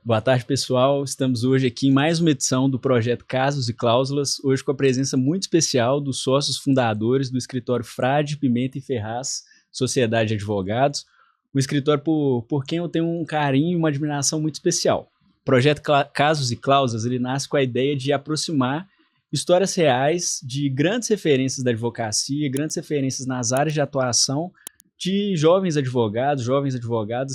Boa tarde, pessoal. Estamos hoje aqui em mais uma edição do projeto Casos e Cláusulas, hoje com a presença muito especial dos sócios fundadores do escritório Frade, Pimenta e Ferraz, Sociedade de Advogados, um escritório por quem eu tenho um carinho e uma admiração muito especial. O projeto Casos e Cláusulas, ele nasce com a ideia de aproximar histórias reais de grandes referências da advocacia, grandes referências nas áreas de atuação de jovens advogadas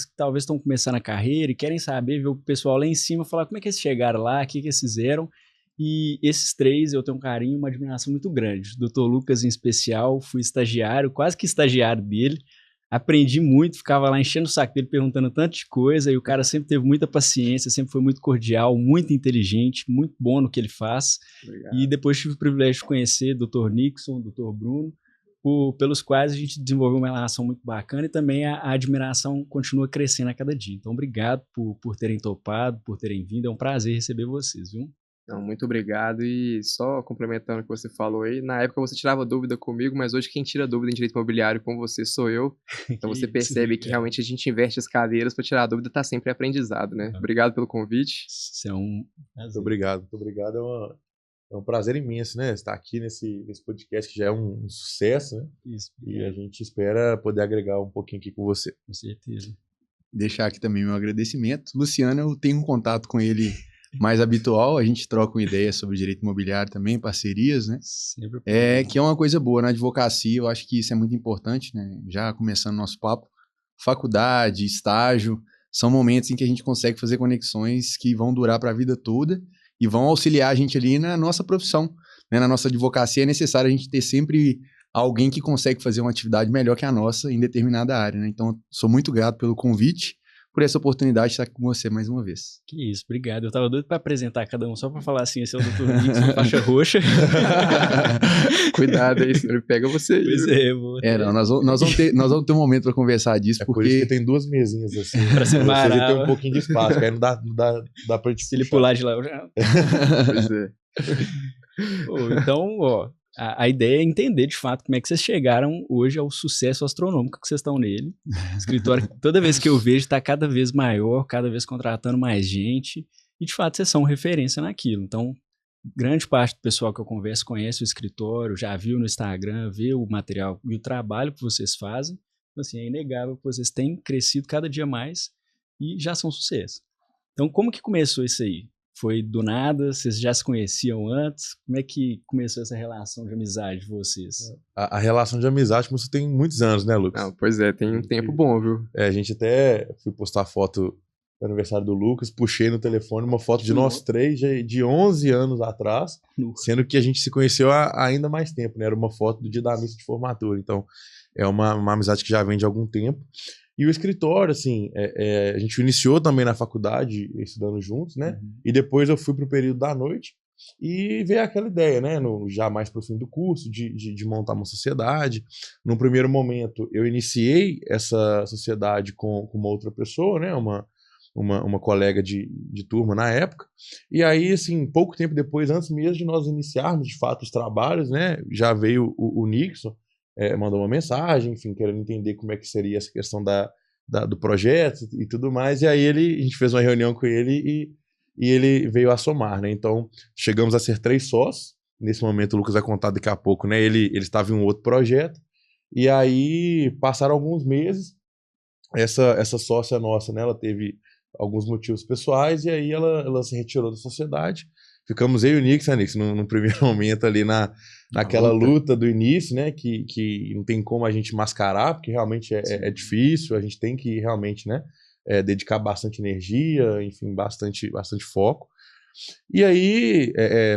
que talvez estão começando a carreira e querem saber, ver o pessoal lá em cima, falar como é que eles chegaram lá, o que eles fizeram. E esses três eu tenho um carinho e uma admiração muito grande. Dr. Lucas, em especial, fui estagiário, quase que estagiário dele. Aprendi muito, ficava lá enchendo o saco dele, perguntando tanto de coisa, e o cara sempre teve muita paciência, sempre foi muito cordial, muito inteligente, muito bom no que ele faz. Obrigado. E depois tive o privilégio de conhecer o Dr. Nixon, o Dr. Bruno, pelos quais a gente desenvolveu uma relação muito bacana e também a admiração continua crescendo a cada dia. Então, obrigado por terem topado, por terem vindo. É um prazer receber vocês, viu? Não, muito obrigado. E só complementando o que você falou aí, na época você tirava dúvida comigo, mas hoje quem tira dúvida em direito imobiliário com você sou eu. Então você percebe que realmente a gente inverte as cadeiras para tirar a dúvida, tá sempre aprendizado, né? Obrigado pelo convite. Isso é um prazer. Muito obrigado. É um prazer imenso, né? Estar aqui nesse podcast que já é um sucesso, né? Isso. E a gente espera poder agregar um pouquinho aqui com você. Com certeza. Deixar aqui também meu agradecimento. Luciano, eu tenho um contato com ele mais habitual, a gente troca uma ideia sobre direito imobiliário também, parcerias, né? Sempre. Que é uma coisa boa na advocacia, eu acho que isso é muito importante, né? Já começando nosso papo, faculdade, estágio, são momentos em que a gente consegue fazer conexões que vão durar para a vida toda e vão auxiliar a gente ali na nossa profissão, né? Na nossa advocacia é necessário a gente ter sempre alguém que consegue fazer uma atividade melhor que a nossa em determinada área, né? Então, sou muito grato pelo convite, por essa oportunidade de estar com você mais uma vez. Que isso, obrigado. Eu tava doido para apresentar cada um, só para falar assim, esse é o Dr. Nixon, faixa roxa. Cuidado aí, senhor, pega você aí. Pois é, nós vamos ter um momento para conversar disso, porque... por isso que tem duas mesinhas assim, para separar. Você tem um pouquinho de espaço, aí não dá pra gente... Se ele pular de lá, eu já... Pois é. Então, a ideia é entender, de fato, como é que vocês chegaram hoje ao sucesso astronômico que vocês estão nele. O escritório, toda vez que eu vejo, está cada vez maior, cada vez contratando mais gente. E, de fato, vocês são referência naquilo. Então, grande parte do pessoal que eu converso conhece o escritório, já viu no Instagram, vê o material e o trabalho que vocês fazem. Então, assim, é inegável que vocês têm crescido cada dia mais e já são sucesso. Então, como que começou isso aí? Foi do nada? Vocês já se conheciam antes? Como é que começou essa relação de amizade de vocês? A relação de amizade começou tem muitos anos, né, Lucas? Não, pois é, tem um tempo bom, viu? A gente até fui postar foto do aniversário do Lucas, puxei no telefone uma foto de nós três de 11 anos atrás, sendo que a gente se conheceu há ainda mais tempo, né? Era uma foto do dia da missa de formatura. Então, é uma amizade que já vem de algum tempo. E o escritório, assim, a gente iniciou também na faculdade, estudando juntos, né? Uhum. E depois eu fui para o período da noite e veio aquela ideia, né? Já mais para o fim do curso, de montar uma sociedade. Num primeiro momento, eu iniciei essa sociedade com uma outra pessoa, né? Uma colega de turma na época. E aí, assim, pouco tempo depois, antes mesmo de nós iniciarmos, de fato, os trabalhos, né? Já veio o Nixon, mandou uma mensagem, enfim, querendo entender como é que seria essa questão do projeto e tudo mais, e aí a gente fez uma reunião com ele e ele veio a somar, né? Então, chegamos a ser 3 sócios. Nesse momento, o Lucas vai contar daqui a pouco, né? Ele estava em um outro projeto, e aí passaram alguns meses, essa sócia nossa, né? Ela teve alguns motivos pessoais, e aí ela se retirou da sociedade. Ficamos eu e o Nixon, no primeiro momento ali naquela luta do início, né, que não tem como a gente mascarar, porque realmente é difícil, a gente tem que realmente, né, dedicar bastante energia, enfim, bastante foco. E aí,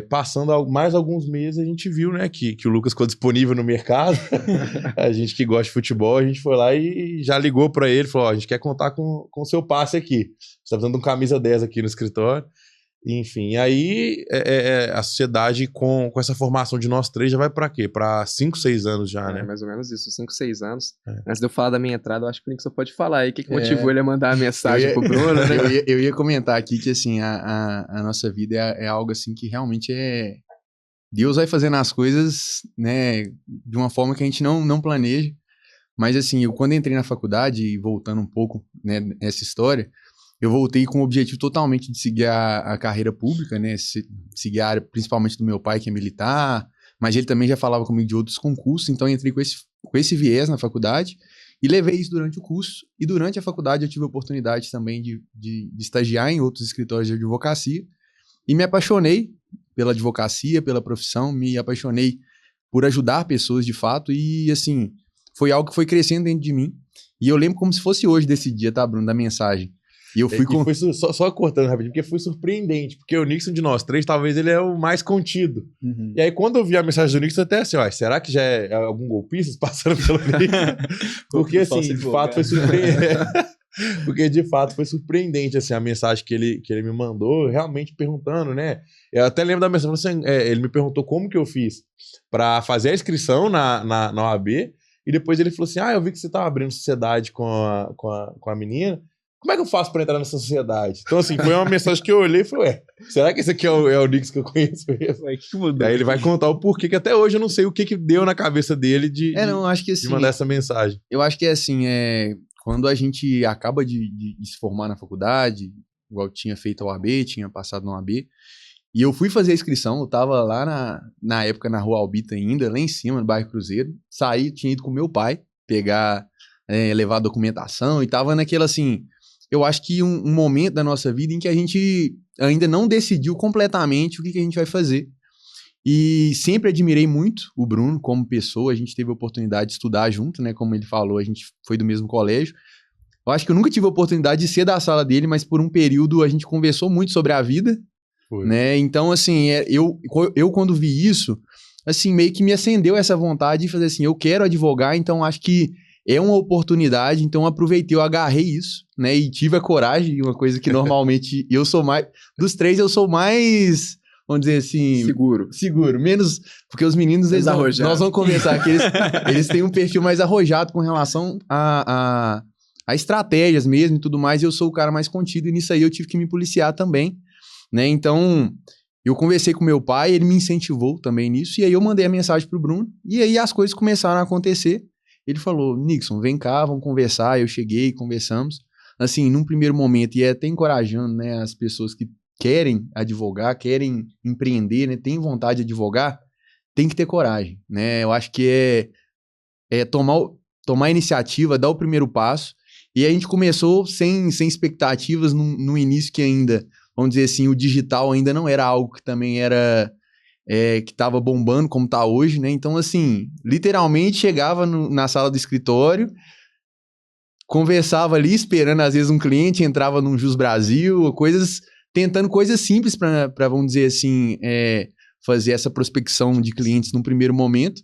passando mais alguns meses, a gente viu, né, que o Lucas ficou disponível no mercado. A gente que gosta de futebol, a gente foi lá e já ligou para ele, falou, a gente quer contar com o seu passe aqui. Você está precisando de um camisa 10 aqui no escritório. Enfim, aí a sociedade com essa formação de nós três já vai para quê? Para 5, 6 anos já, né? Mais ou menos isso, 5, 6 anos. Antes de eu falar da minha entrada, eu acho que o Nixon pode falar aí o que motivou ele a mandar a mensagem pro Bruno, né? Eu ia comentar aqui que, assim, a nossa vida é algo, assim, que realmente Deus vai fazendo as coisas, né, de uma forma que a gente não planeja. Mas, assim, eu quando entrei na faculdade, e voltando um pouco, né, nessa história, eu voltei com o objetivo totalmente de seguir a carreira pública, né? Seguir a área principalmente do meu pai, que é militar, mas ele também já falava comigo de outros concursos, então eu entrei com esse viés na faculdade e levei isso durante o curso. E durante a faculdade eu tive a oportunidade também de estagiar em outros escritórios de advocacia e me apaixonei pela advocacia, pela profissão, me apaixonei por ajudar pessoas de fato e, assim, foi algo que foi crescendo dentro de mim. E eu lembro como se fosse hoje desse dia, tá, Bruno, da mensagem. E eu fui com... só cortando rapidinho, porque foi surpreendente, porque o Nixon de nós três, talvez ele é o mais contido. Uhum. E aí, quando eu vi a mensagem do Nixon, até assim, ó, será que já é algum golpista passando pelo Nixon? Porque, assim, de fato foi surpreendente. Porque, de fato, foi surpreendente, assim, a mensagem que ele me mandou, realmente perguntando, né? Eu até lembro da mensagem, assim, ele me perguntou como que eu fiz para fazer a inscrição na OAB, e depois ele falou assim, eu vi que você tava abrindo sociedade com a menina, como é que eu faço pra entrar nessa sociedade? Então, assim, foi uma mensagem que eu olhei e falei, será que esse aqui é o Nix que eu conheço mesmo? Que mudou? Aí ele vai contar o porquê, que até hoje eu não sei o que deu na cabeça dele de acho que, assim, de mandar essa mensagem. Eu acho que é assim, quando a gente acaba de se formar na faculdade, igual eu tinha feito a OAB, tinha passado na OAB, e eu fui fazer a inscrição, eu tava lá na época na Rua Albita ainda, lá em cima, no bairro Cruzeiro, saí, tinha ido com meu pai, levar a documentação, e tava naquela, assim, eu acho que um momento da nossa vida em que a gente ainda não decidiu completamente o que a gente vai fazer. E sempre admirei muito o Bruno como pessoa, a gente teve a oportunidade de estudar junto, né? Como ele falou, a gente foi do mesmo colégio. Eu acho que eu nunca tive a oportunidade de ser da sala dele, mas por um período a gente conversou muito sobre a vida, né? Então, assim, eu quando vi isso, assim, meio que me acendeu essa vontade de fazer assim, eu quero advogar, então acho que é uma oportunidade, então eu aproveitei, eu agarrei isso, né? E tive a coragem, uma coisa que normalmente eu sou mais... Dos três, eu sou mais... Vamos dizer assim... Seguro. Menos... Porque os meninos, nós vamos conversar que eles têm um perfil mais arrojado com relação a estratégias mesmo e tudo mais. E eu sou o cara mais contido e nisso aí eu tive que me policiar também, né? Então, eu conversei com meu pai, ele me incentivou também nisso. E aí eu mandei a mensagem pro Bruno. E aí as coisas começaram a acontecer. Ele falou, Nixon, vem cá, vamos conversar. Eu cheguei, conversamos. Assim, num primeiro momento, e até encorajando, né, as pessoas que querem advogar, querem empreender, né, têm vontade de advogar, tem que ter coragem, né? Eu acho que é tomar a iniciativa, dar o primeiro passo. E a gente começou sem expectativas no início, que ainda, vamos dizer assim, o digital ainda não era algo que também era... que estava bombando como está hoje, né? Então, assim, literalmente chegava na sala do escritório, conversava ali, esperando às vezes um cliente, entrava num Jus Brasil, tentando coisas simples para, vamos dizer assim, fazer essa prospecção de clientes num primeiro momento,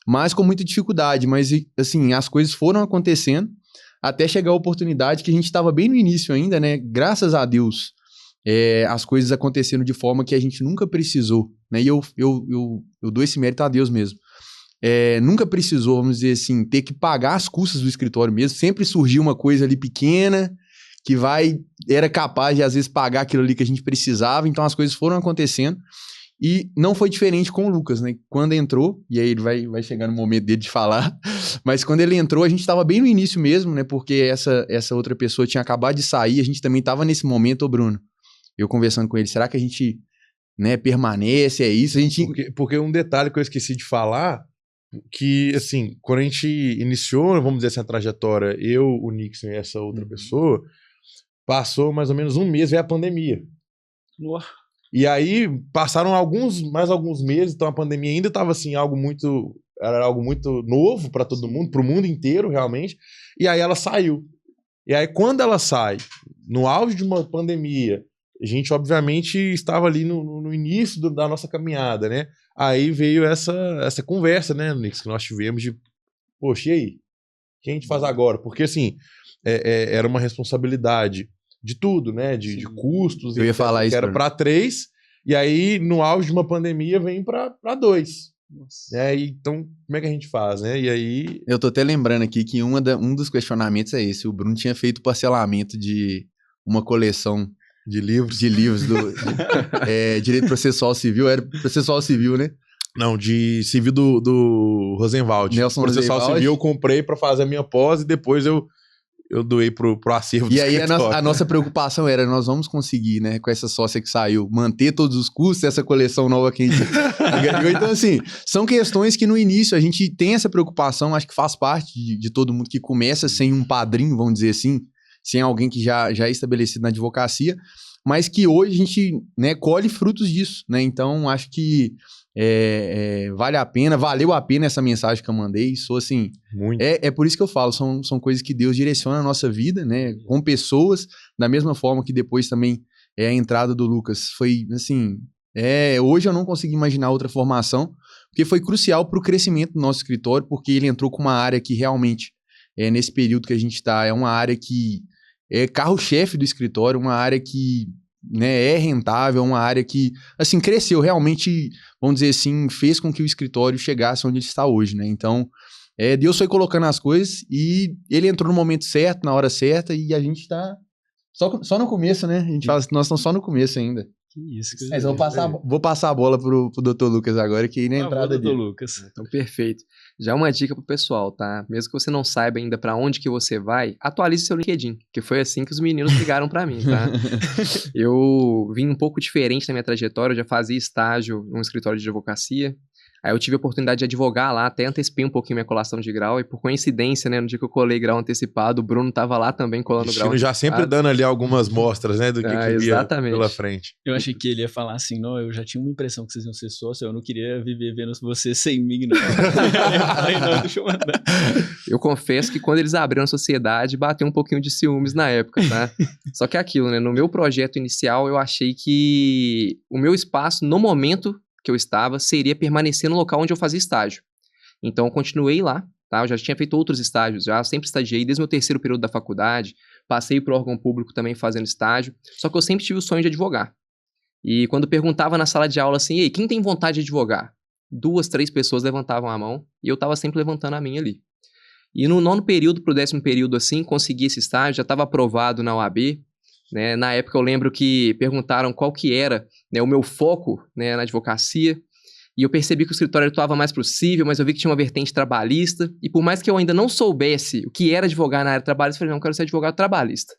mas com muita dificuldade. Mas, assim, as coisas foram acontecendo até chegar a oportunidade que a gente estava bem no início ainda, né? Graças a Deus, as coisas aconteceram de forma que a gente nunca precisou, né? E eu dou esse mérito a Deus mesmo. Nunca precisou, vamos dizer assim, ter que pagar as custas do escritório mesmo. Sempre surgiu uma coisa ali pequena que era capaz de, às vezes, pagar aquilo ali que a gente precisava. Então, as coisas foram acontecendo. E não foi diferente com o Lucas, né? Quando entrou, e aí ele vai chegar no momento dele de falar, mas quando ele entrou, a gente estava bem no início mesmo, né? Porque essa outra pessoa tinha acabado de sair, a gente também estava nesse momento, Bruno. Eu conversando com ele, será que a gente, né, permanece, é isso? Porque um detalhe que eu esqueci de falar, que, assim, quando a gente iniciou, vamos dizer assim, a trajetória, eu, o Nixon e essa outra pessoa, passou mais ou menos um mês, veio a pandemia. Uau. E aí, passaram mais alguns meses, então a pandemia ainda estava, assim, era algo muito novo para todo mundo, para o mundo inteiro, realmente, e aí ela saiu. E aí, quando ela sai, no auge de uma pandemia, a gente, obviamente, estava ali no início da nossa caminhada, né? Aí veio essa conversa, né, Nix, que nós tivemos de, poxa, e aí? O que a gente faz agora? Porque, assim, era uma responsabilidade de tudo, né? De custos. Eu ia falar isso. Que era para 3, e aí, no auge de uma pandemia, vem para 2. Então, como é que a gente faz, né? E aí... Eu tô até lembrando aqui que um dos questionamentos é esse. O Bruno tinha feito parcelamento de uma coleção de livros do direito processual civil. Era processual civil, né? Não, de civil do Rosenwald. Nelson processual Rosenwald. Civil eu comprei para fazer a minha pós e depois eu eu doei pro acervo do E aí escritório. a nossa preocupação era, nós vamos conseguir, né, com essa sócia que saiu, manter todos os custos, essa coleção nova que a gente agregou. Então, assim, são questões que no início a gente tem essa preocupação, acho que faz parte de todo mundo que começa sem um padrinho, vamos dizer assim, sem alguém que já é estabelecido na advocacia, mas que hoje a gente, né, colhe frutos disso, né? Então, acho que valeu a pena essa mensagem que eu mandei. Sou assim, Muito. é por isso que eu falo, são coisas que Deus direciona a nossa vida, né? Com pessoas, da mesma forma que depois também a entrada do Lucas foi assim. Hoje eu não consigo imaginar outra formação, porque foi crucial para o crescimento do nosso escritório, porque ele entrou com uma área que realmente, nesse período que a gente está, é uma área que é carro-chefe do escritório, uma área que, né, é rentável, uma área que, assim, cresceu realmente, vamos dizer assim, fez com que o escritório chegasse onde ele está hoje, né? Então, Deus foi colocando as coisas e ele entrou no momento certo, na hora certa, e a gente está só no começo, né? A gente fala assim, nós estamos só no começo ainda. Que isso. Que Mas vou passar a bola pro Dr. Lucas agora, que aí na entrada dele. Lucas. Então, perfeito. Já uma dica pro pessoal, tá? Mesmo que você não saiba ainda pra onde que você vai, atualize seu LinkedIn, que foi assim que os meninos ligaram pra mim, tá? Eu vim um pouco diferente na minha trajetória, eu já fazia estágio num escritório de advocacia. Aí eu tive a oportunidade de advogar lá, até antecipei um pouquinho minha colação de grau, e por coincidência, né, no dia que eu colei grau antecipado, o Bruno tava lá também colando grau antecipado. Já sempre dando ali algumas mostras, né, do que via pela frente. Eu achei que ele ia falar assim, não, eu já tinha uma impressão que vocês iam ser sócios, eu não queria viver vendo vocês sem mim, não. Eu falei, não, deixa eu mandar. Eu confesso que quando eles abriram a sociedade, bateu um pouquinho de ciúmes na época, tá? Só que é aquilo, né, no meu projeto inicial, eu achei que o meu espaço, no momento que eu estava, seria permanecer no local onde eu fazia estágio. Então, eu continuei lá, tá? Eu já tinha feito outros estágios, já sempre estagiei desde o meu terceiro período da faculdade, passei para o órgão público também fazendo estágio, só que eu sempre tive o sonho de advogar. E quando perguntava na sala de aula assim, ei, quem tem vontade de advogar? 2, 3 pessoas levantavam a mão, e eu estava sempre levantando a minha ali. E no 9º período para o 10º período, assim, consegui esse estágio, já estava aprovado na OAB, né? Na época eu lembro que perguntaram qual que era, né, o meu foco, né, na advocacia, e eu percebi que o escritório atuava mais para o civil, mas eu vi que tinha uma vertente trabalhista, e por mais que eu ainda não soubesse o que era advogar na área trabalhista, eu falei, não, eu quero ser advogado trabalhista.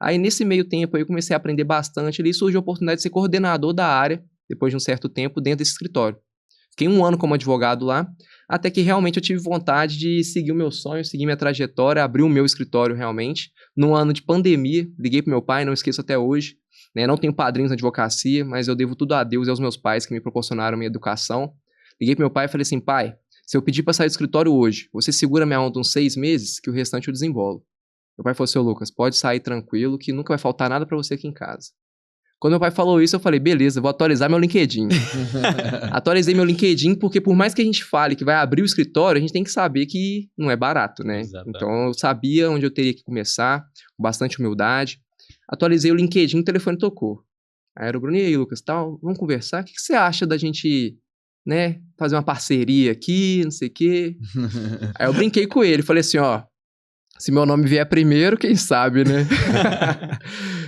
Aí nesse meio tempo aí, eu comecei a aprender bastante, ali surgiu a oportunidade de ser coordenador da área, depois de um certo tempo, dentro desse escritório. Fiquei 1 ano como advogado lá, até que realmente eu tive vontade de seguir o meu sonho, seguir minha trajetória, abrir o meu escritório realmente. Num ano de pandemia, liguei pro meu pai, não esqueço até hoje, né? Não tenho padrinhos na advocacia, mas eu devo tudo a Deus e aos meus pais que me proporcionaram minha educação. Liguei pro meu pai e falei assim, pai, se eu pedir pra sair do escritório hoje, você segura minha onda uns 6 meses, que o restante eu desembolo. Meu pai falou, seu Lucas, pode sair tranquilo, que nunca vai faltar nada pra você aqui em casa. Quando meu pai falou isso, eu falei, beleza, vou atualizar meu LinkedIn. Atualizei meu LinkedIn porque por mais que a gente fale que vai abrir o escritório, a gente tem que saber que não é barato, né? Exatamente. Então eu sabia onde eu teria que começar, com bastante humildade. Atualizei o LinkedIn, o telefone tocou. Aí era o Bruno, e aí, Lucas, tal, vamos conversar? O que você acha da gente, né, fazer uma parceria aqui, não sei o quê? Aí eu brinquei com ele, falei assim, ó, se meu nome vier primeiro, quem sabe, né?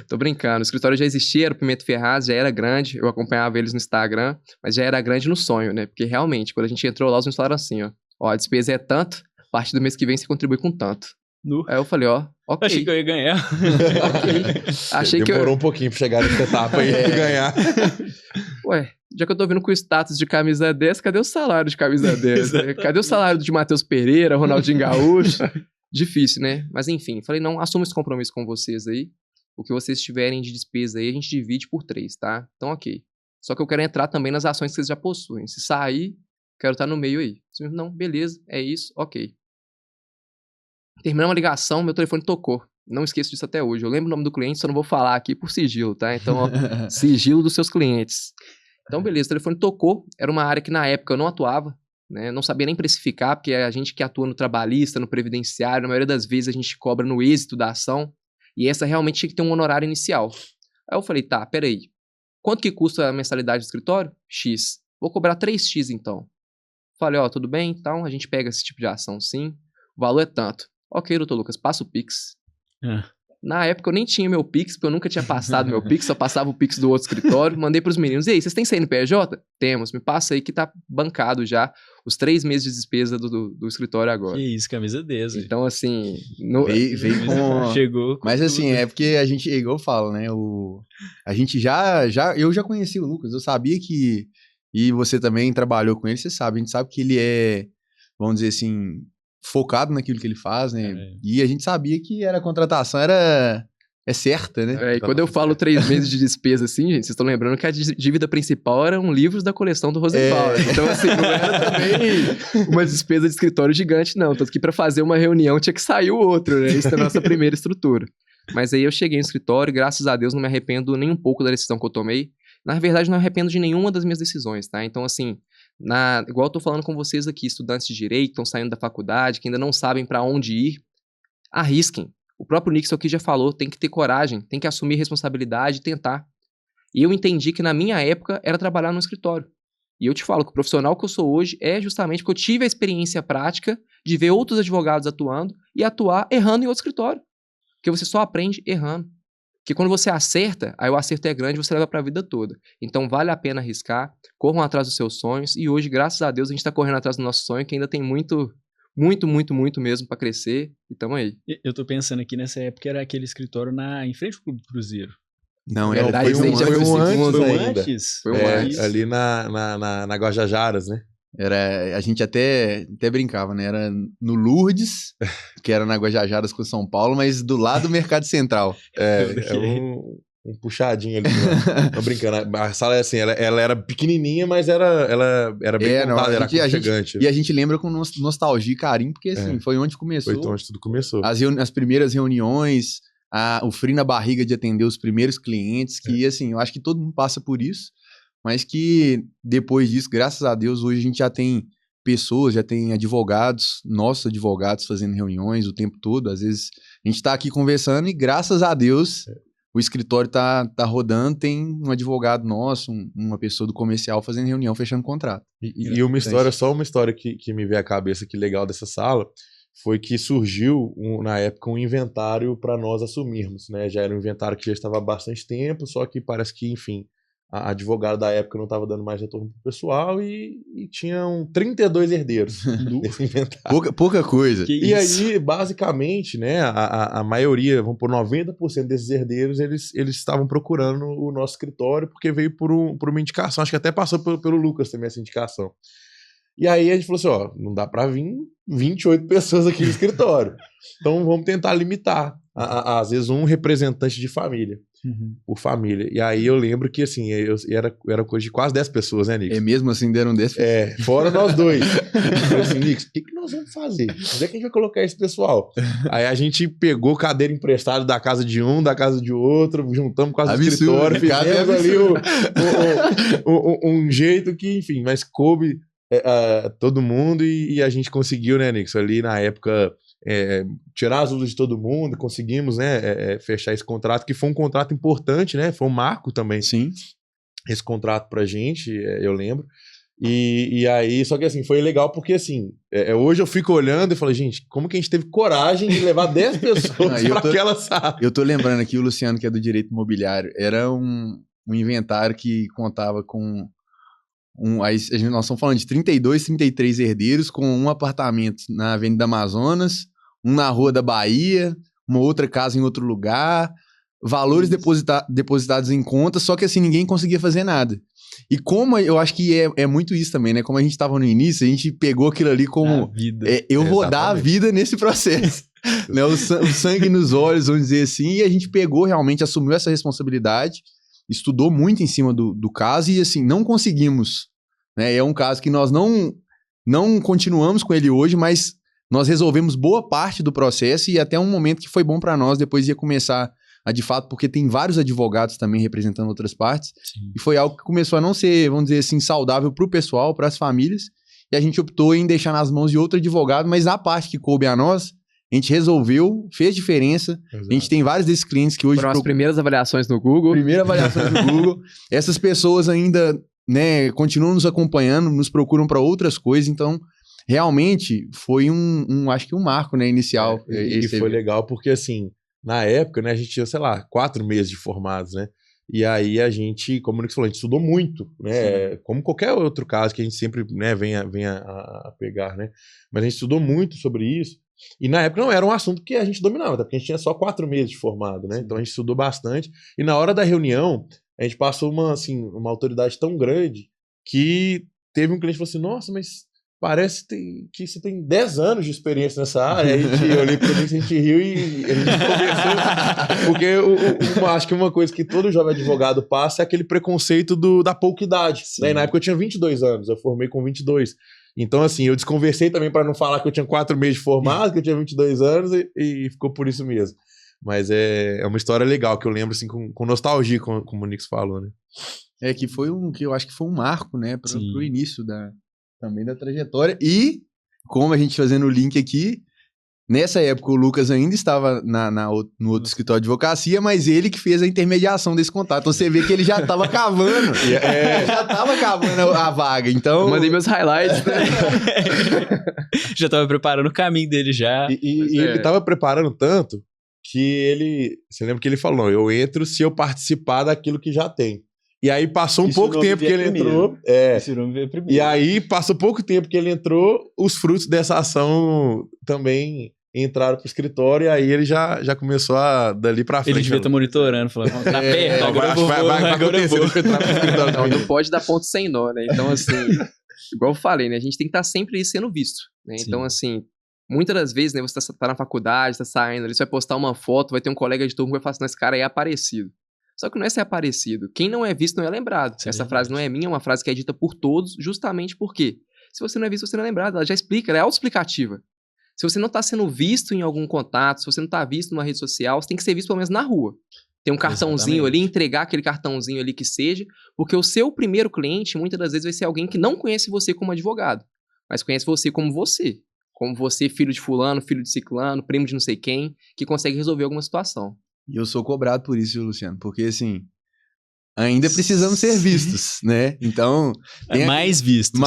Tô brincando. O escritório já existia, era o Pimenta Ferraz, já era grande. Eu acompanhava eles no Instagram, mas já era grande no sonho, né? Porque realmente, quando a gente entrou lá, os meus falaram assim, ó, a despesa é tanto, a partir do mês que vem você contribui com tanto. Aí eu falei, ó, ok. Achei que eu ia ganhar. Ok. Demorou um pouquinho pra chegar nessa etapa aí e ganhar. Ué, já que eu tô vindo com o status de camisa 10, cadê o salário de camisa 10? Né? Cadê o salário de Matheus Pereira, Ronaldinho Gaúcho? Difícil, né? Mas enfim, falei, não, assumo esse compromisso com vocês aí. O que vocês tiverem de despesa aí, a gente divide por 3, tá? Então, ok. Só que eu quero entrar também nas ações que vocês já possuem. Se sair, quero estar no meio aí. Não, beleza, é isso, ok. Terminamos a ligação, meu telefone tocou. Não esqueço disso até hoje. Eu lembro o nome do cliente, só não vou falar aqui por sigilo, tá? Então, ó, sigilo dos seus clientes. Então, beleza, o telefone tocou. Era uma área que na época eu não atuava, né? Não sabia nem precificar, porque a gente que atua no trabalhista, no previdenciário, na maioria das vezes a gente cobra no êxito da ação. E essa realmente tinha que ter um honorário inicial. Aí eu falei, tá, peraí. Quanto que custa a mensalidade do escritório? X. Vou cobrar 3x então. Falei, ó, tudo bem, então a gente pega esse tipo de ação sim. O valor é tanto. Ok, doutor Lucas, passa o Pix. Na época eu nem tinha meu Pix, porque eu nunca tinha passado meu Pix, só passava o Pix do outro escritório. Mandei pros meninos, e aí, vocês têm CNPJ? Temos, me passa aí que tá bancado já os 3 meses de despesa do escritório agora. Que isso, camisa 10. Então, assim... Veio com... Chegou. Mas assim, é porque a gente, igual eu falo, né? A gente eu já conheci o Lucas, eu sabia que... E você também trabalhou com ele, você sabe. A gente sabe que ele é, vamos dizer assim, focado naquilo que ele faz, né? E a gente sabia que a contratação é certa, né? E quando eu falo 3 meses de despesa, assim, gente, vocês estão lembrando que a dívida principal eram livros da coleção do Rosenthal. Então, assim, não era também uma despesa de escritório gigante, não. Tanto que para fazer uma reunião tinha que sair o outro, né? Isso é a nossa primeira estrutura. Mas aí eu cheguei no escritório e, graças a Deus, não me arrependo nem um pouco da decisão que eu tomei. Na verdade, não me arrependo de nenhuma das minhas decisões, tá? Então, assim, igual eu tô falando com vocês aqui, estudantes de direito, estão saindo da faculdade, que ainda não sabem para onde ir, arrisquem. O próprio Nixon aqui já falou, tem que ter coragem, tem que assumir responsabilidade e tentar. E eu entendi que na minha época era trabalhar no escritório. E eu te falo que o profissional que eu sou hoje é justamente porque eu tive a experiência prática de ver outros advogados atuando e atuar errando em outro escritório. Porque você só aprende errando. Porque quando você acerta, aí o acerto é grande e você leva para a vida toda. Então vale a pena arriscar, corram atrás dos seus sonhos. E hoje, graças a Deus, a gente está correndo atrás do nosso sonho, que ainda tem muito mesmo para crescer. E tamo aí. Eu tô pensando aqui, nessa época era aquele escritório em frente ao Clube do Cruzeiro. Não, foi um antes. Foi um antes. Ali na Guajajaras, né? A gente até brincava, né? Era no Lourdes, que era na Guajajaras com São Paulo, mas do lado do Mercado Central. Um puxadinho ali. Tô brincando. A sala é assim, ela era pequenininha, mas ela era bem montada, era aconchegante. E a gente lembra com nostalgia e carinho, porque assim, foi onde começou. Foi onde tudo começou. As primeiras reuniões, o frio na barriga de atender os primeiros clientes, que assim, eu acho que todo mundo passa por isso. Mas que depois disso, graças a Deus, hoje a gente já tem pessoas, já tem advogados, nossos advogados fazendo reuniões o tempo todo. Às vezes a gente está aqui conversando e graças a Deus o escritório tá rodando, tem um advogado nosso, uma pessoa do comercial fazendo reunião, fechando contrato. E uma história, só uma história que me veio à cabeça que legal dessa sala, foi que surgiu na época um inventário para nós assumirmos, né? Já era um inventário que já estava há bastante tempo, só que parece que, enfim... A advogada da época não estava dando mais retorno pro pessoal e tinham 32 herdeiros nesse inventário. Pouca coisa. E aí, basicamente, né, a maioria, vamos por 90% desses herdeiros, eles estavam procurando o nosso escritório porque veio por uma indicação. Acho que até passou pelo Lucas também essa indicação. E aí a gente falou assim, ó, não dá para vir 28 pessoas aqui no escritório. Então vamos tentar limitar, às vezes, um representante de família. Por família. E aí eu lembro que, assim, era coisa de quase 10 pessoas, né, Nix? É mesmo assim, deram 10 pessoas? Fora nós dois. Eu falei assim, Nix, o que nós vamos fazer? Onde é que a gente vai colocar esse pessoal? Aí a gente pegou cadeira emprestada da casa de um, da casa de outro, juntamos quase o escritório, fizemos ali um jeito que, enfim, mas coube todo mundo e a gente conseguiu, né, Nix, ali na época... tirar as dúvidas de todo mundo, conseguimos, né, fechar esse contrato, que foi um contrato importante, né, foi um marco também. Sim. Esse contrato pra gente, eu lembro. E aí, só que assim, foi legal porque assim, hoje eu fico olhando e falo, gente, como que a gente teve coragem de levar 10 pessoas pra aquela sala? Eu tô lembrando aqui, o Luciano, que é do direito imobiliário, era um inventário que contava com... nós estamos falando de 32, 33 herdeiros com um apartamento na Avenida Amazonas, um na Rua da Bahia, uma outra casa em outro lugar, valores depositados em conta, só que assim, ninguém conseguia fazer nada. E como eu acho que é muito isso também, né? Como a gente estava no início, a gente pegou aquilo ali como... eu vou dar a vida nesse processo. Né? O sangue nos olhos, vamos dizer assim, e a gente pegou realmente, assumiu essa responsabilidade, estudou muito em cima do caso e assim, não conseguimos. Né? É um caso que nós não continuamos com ele hoje, mas nós resolvemos boa parte do processo e até um momento que foi bom para nós, depois ia começar de fato, porque tem vários advogados também representando outras partes. Sim. E foi algo que começou a não ser, vamos dizer assim, saudável para o pessoal, para as famílias, e a gente optou em deixar nas mãos de outro advogado, mas na parte que coube a nós, a gente resolveu, fez diferença. Exato. A gente tem vários desses clientes que hoje... Foram as primeiras avaliações no Google. Primeiras avaliações no Google. Essas pessoas ainda, né, continuam nos acompanhando, nos procuram para outras coisas, então... Realmente foi acho que um marco, né, inicial. E foi legal porque, assim, na época, né, a gente tinha, sei lá, 4 meses de formados, né? E aí a gente, como o Nix falou, a gente estudou muito, né? Como qualquer outro caso que a gente sempre, né, vem a pegar, né? Mas a gente estudou muito sobre isso. E na época não era um assunto que a gente dominava, até porque a gente tinha só 4 meses de formado, né? Então a gente estudou bastante. E na hora da reunião, a gente passou uma autoridade tão grande que teve um cliente que falou assim, nossa, mas parece que você tem 10 anos de experiência nessa área. Aí eu olhei pra mim, a gente riu e a gente conversou. Porque acho que uma coisa que todo jovem advogado passa é aquele preconceito da pouca idade. Né? E na época eu tinha 22 anos, eu formei com 22. Então, assim, eu desconversei também para não falar que eu tinha 4 meses de formado, que eu tinha 22 anos e ficou por isso mesmo. Mas é uma história legal, que eu lembro assim, com nostalgia, como o Nix falou, né? Que eu acho que foi um marco, né, pro início também da trajetória. E, como a gente fazendo o link aqui, nessa época o Lucas ainda estava no outro escritório de advocacia, mas ele que fez a intermediação desse contato. Então você vê que ele já estava cavando. Já estava cavando a vaga. Então... Eu mandei meus highlights, né? Já estava preparando o caminho dele já. E ele estava preparando tanto que você lembra que ele falou, eu entro se eu participar daquilo que já tem. E aí passou um pouco tempo que ele entrou. E aí passou pouco tempo que ele entrou, os frutos dessa ação também entraram pro escritório e aí ele já começou dali pra frente. Ele devia estar monitorando, falando, tá perto, agora vai acontecer, deixa eu entrar pro escritório. Não pode dar ponto sem nó, né? Então, assim, igual eu falei, né? A gente tem que estar sempre sendo visto, né? Então, assim, muitas das vezes, né, você tá na faculdade, tá saindo ali, você vai postar uma foto, vai ter um colega de turma que vai falar assim, esse cara aí é aparecido. Só que não é ser aparecido. Quem não é visto não é lembrado. Essa frase não é minha, é uma frase que é dita por todos, justamente porque se você não é visto, você não é lembrado. Ela já explica, ela é autoexplicativa. Se você não está sendo visto em algum contato, se você não está visto numa rede social, você tem que ser visto pelo menos na rua. Tem um cartãozinho ali, entregar aquele cartãozinho ali que seja, porque o seu primeiro cliente, muitas das vezes, vai ser alguém que não conhece você como advogado, mas conhece você como você. Como você, filho de fulano, filho de ciclano, primo de não sei quem, que consegue resolver alguma situação. E eu sou cobrado por isso, Luciano, porque assim, ainda precisamos ser vistos, né? Então... Mais vistos.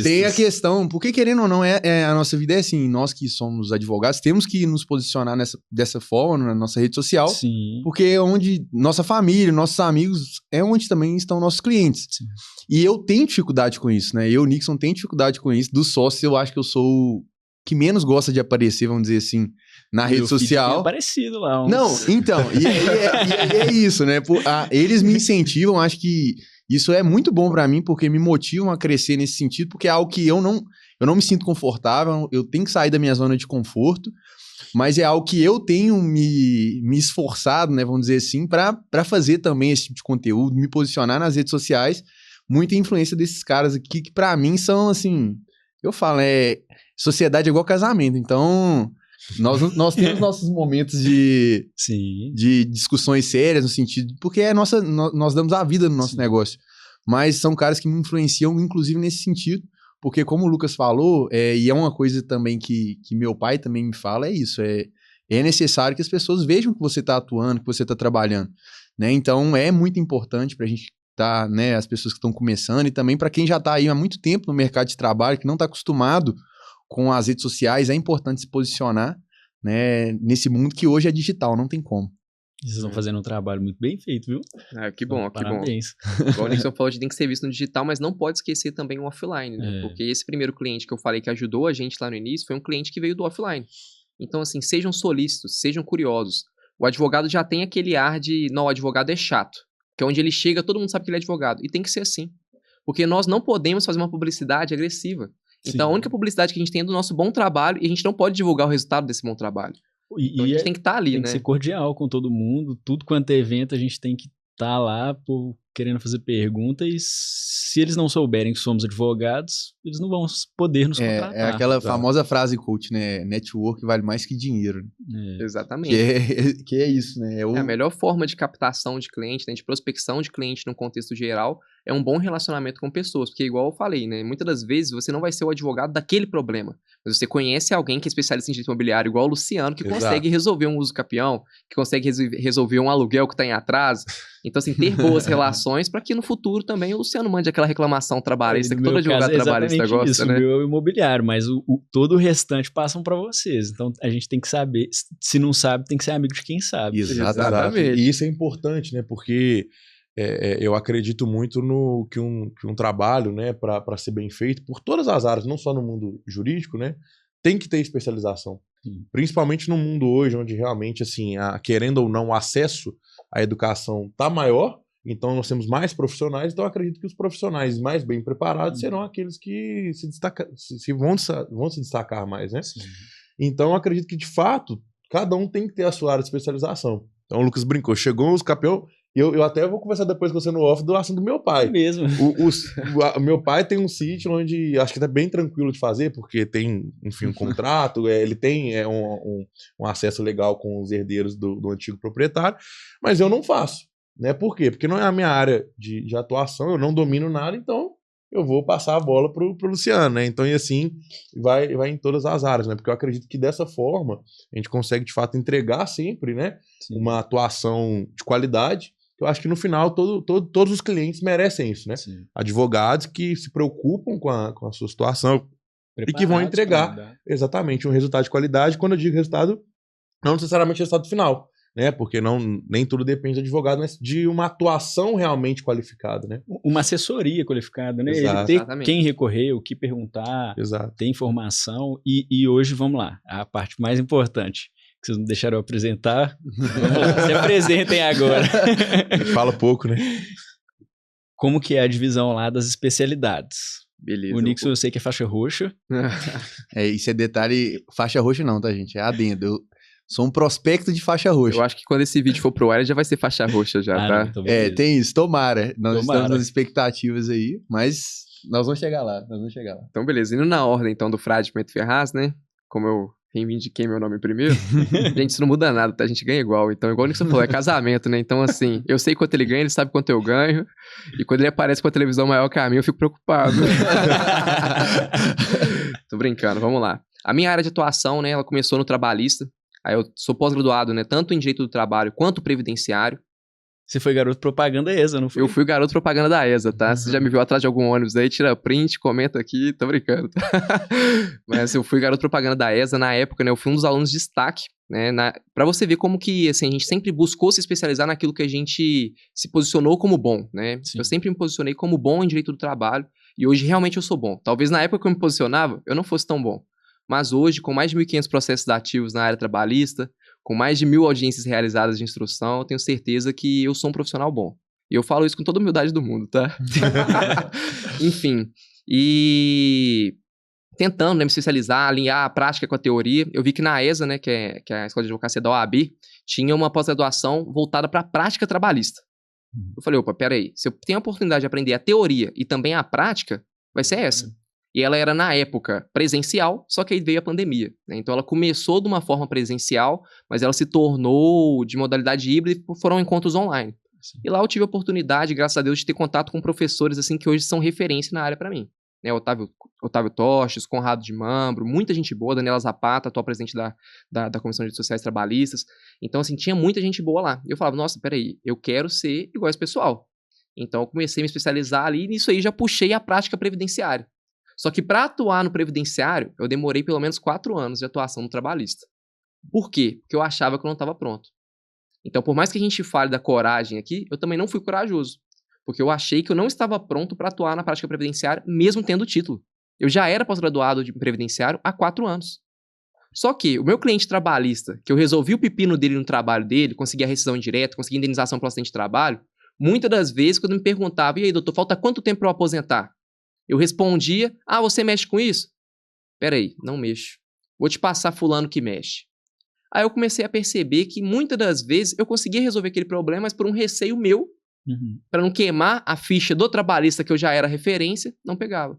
Tem a questão, porque querendo ou não, a nossa vida é assim, nós que somos advogados, temos que nos posicionar dessa forma na nossa rede social, porque é onde nossa família, nossos amigos, é onde também estão nossos clientes. Sim. E eu tenho dificuldade com isso, né? Eu, Nixon, tenho dificuldade com isso. Dos sócios, eu acho que eu sou o que menos gosta de aparecer, vamos dizer assim, na rede social. Parecido lá. Não, então, e é isso, né? Eles me incentivam, acho que isso é muito bom pra mim, porque me motivam a crescer nesse sentido, porque é algo que eu não me sinto confortável, eu tenho que sair da minha zona de conforto, mas é algo que eu tenho me esforçado, né, vamos dizer assim, pra fazer também esse tipo de conteúdo, me posicionar nas redes sociais, muita influência desses caras aqui, que pra mim são, assim, eu falo, sociedade é igual casamento, então... Nós temos nossos momentos de discussões sérias, no sentido... Porque nós damos a vida no nosso negócio. Mas são caras que me influenciam, inclusive, nesse sentido. Porque, como o Lucas falou, e é uma coisa também que meu pai também me fala, é isso. É necessário que as pessoas vejam que você está atuando, que você está trabalhando. Né? Então, é muito importante para a gente estar, né, as pessoas que estão começando, e também para quem já está aí há muito tempo no mercado de trabalho, que não está acostumado com as redes sociais, é importante se posicionar, né, nesse mundo que hoje é digital, não tem como. Vocês estão fazendo um trabalho muito bem feito, viu? Que bom, então, parabéns. Igual o Nixon falou, a gente tem que ser visto no digital, mas não pode esquecer também o offline, né? Porque esse primeiro cliente que eu falei que ajudou a gente lá no início foi um cliente que veio do offline. Então, assim, sejam solícitos, sejam curiosos. O advogado já tem aquele ar de, não, o advogado é chato. Que é onde ele chega, todo mundo sabe que ele é advogado. E tem que ser assim. Porque nós não podemos fazer uma publicidade agressiva. Então, a única publicidade que a gente tem é do nosso bom trabalho e a gente não pode divulgar o resultado desse bom trabalho. Então, a gente tem que estar ali, né? Tem que ser cordial com todo mundo. Tudo quanto é evento, a gente tem que estar lá querendo fazer perguntas. E se eles não souberem que somos advogados, eles não vão poder nos contratar. É aquela famosa frase coach, né? Network vale mais que dinheiro. Exatamente. Que é isso, né? A melhor forma de captação de cliente, né, de prospecção de cliente no contexto geral, é um bom relacionamento com pessoas. Porque, igual eu falei, né? Muitas das vezes você não vai ser o advogado daquele problema. Mas você conhece alguém que é especialista em direito imobiliário, igual o Luciano, que consegue resolver um uso capião, que consegue resolver um aluguel que está em atraso. Então, assim, ter boas relações limitações para que no futuro também o Luciano mande aquela reclamação trabalhista que todo advogado caso, trabalhista gosta, isso, né? O meu é o imobiliário, mas todo o restante passam para vocês. Então a gente tem que saber, se não sabe, tem que ser amigo de quem sabe. Exatamente. E isso é importante, né? Porque eu acredito muito no que um trabalho, né, para ser bem feito, por todas as áreas, não só no mundo jurídico, né, tem que ter especialização. Sim. Principalmente no mundo hoje, onde realmente, assim, querendo ou não, o acesso à educação está maior, então nós temos mais profissionais, então eu acredito que os profissionais mais bem preparados serão aqueles que vão se destacar mais, né? Sim. Então eu acredito que, de fato, cada um tem que ter a sua área de especialização. Então o Lucas brincou, chegou os campeões. Eu até vou conversar depois com você no off do assunto do meu pai. É mesmo. O meu pai tem um sítio onde acho que é bem tranquilo de fazer, porque tem, enfim, um contrato, ele tem um acesso legal com os herdeiros do antigo proprietário, mas eu não faço. Né? Por quê? Porque não é a minha área de atuação, eu não domino nada, então eu vou passar a bola pro Luciano, né? Então, e assim, vai em todas as áreas, né? Porque eu acredito que dessa forma a gente consegue, de fato, entregar sempre, né? Uma atuação de qualidade. Eu acho que no final todos os clientes merecem isso, né? Sim. Advogados que se preocupam com a sua situação e que vão entregar exatamente um resultado de qualidade. Quando eu digo resultado, não necessariamente resultado final, né? Porque nem tudo depende do advogado, mas de uma atuação realmente qualificada, né? Uma assessoria qualificada, né? Exato. Ele ter quem recorrer, o que perguntar, ter informação. E hoje, vamos lá, a parte mais importante, que vocês não deixaram eu apresentar. Vamos lá, se apresentem agora. Fala pouco, né? Como que é a divisão lá das especialidades? Beleza. O Nixon eu sei que é faixa roxa. Isso é detalhe, faixa roxa não, tá, gente? É adendo. Eu sou um prospecto de faixa roxa. Eu acho que quando esse vídeo for pro ar, já vai ser faixa roxa já, tá? Não, então tem isso, tomara. Nós estamos nas expectativas aí, mas nós vamos chegar lá, Então, beleza. Indo na ordem, então, do Frade Pimenta e Ferraz, né? Como eu reivindiquei meu nome primeiro. Gente, isso não muda nada, tá? A gente ganha igual. Então, igual o Nixon falou, é casamento, né? Então, assim, eu sei quanto ele ganha, ele sabe quanto eu ganho. E quando ele aparece com a televisão maior que a minha, eu fico preocupado. Tô brincando, vamos lá. A minha área de atuação, né? Ela começou no trabalhista. Aí eu sou pós-graduado, né? Tanto em direito do trabalho quanto previdenciário. Você foi garoto propaganda da ESA, não foi? Eu fui garoto propaganda da ESA, tá? Você já me viu atrás de algum ônibus aí, tira print, comenta aqui, tô brincando. Mas eu fui garoto propaganda da ESA na época, né? Eu fui um dos alunos de destaque, né? Pra você ver como que, assim, a gente sempre buscou se especializar naquilo que a gente se posicionou como bom, né? Sim. Eu sempre me posicionei como bom em direito do trabalho e hoje realmente eu sou bom. Talvez na época que eu me posicionava, eu não fosse tão bom. Mas hoje, com mais de 1.500 processos ativos na área trabalhista, com mais de 1.000 audiências realizadas de instrução, eu tenho certeza que eu sou um profissional bom. E eu falo isso com toda a humildade do mundo, tá? Enfim, e tentando, né, me especializar, alinhar a prática com a teoria, eu vi que na ESA, né, que é a Escola de Advocacia da OAB, tinha uma pós-graduação voltada para a prática trabalhista. Eu falei, opa, peraí, se eu tenho a oportunidade de aprender a teoria e também a prática, vai ser essa. E ela era, na época, presencial, só que aí veio a pandemia, né? Então ela começou de uma forma presencial, mas ela se tornou de modalidade híbrida e foram encontros online. Sim. E lá eu tive a oportunidade, graças a Deus, de ter contato com professores assim que hoje são referência na área para mim. Né? Otávio Toches, Conrado de Mambro, muita gente boa, Daniela Zapata, atual presidente da Comissão de Direitos Sociais Trabalhistas. Então, assim, tinha muita gente boa lá. E eu falava, nossa, peraí, eu quero ser igual esse pessoal. Então eu comecei a me especializar ali e nisso aí já puxei a prática previdenciária. Só que para atuar no previdenciário, eu demorei pelo menos 4 anos de atuação no trabalhista. Por quê? Porque eu achava que eu não estava pronto. Então, por mais que a gente fale da coragem aqui, eu também não fui corajoso. Porque eu achei que eu não estava pronto para atuar na prática previdenciária, mesmo tendo o título. Eu já era pós-graduado de previdenciário há 4 anos. Só que o meu cliente trabalhista, que eu resolvi o pepino dele no trabalho dele, consegui a rescisão indireta, consegui indenização pelo acidente de trabalho, muitas das vezes, quando me perguntava, e aí, doutor, falta quanto tempo para eu aposentar? Eu respondia, você mexe com isso? Peraí, não mexo. Vou te passar fulano que mexe. Aí eu comecei a perceber que muitas das vezes eu conseguia resolver aquele problema, mas por um receio meu, para não queimar a ficha do trabalhista que eu já era referência, não pegava.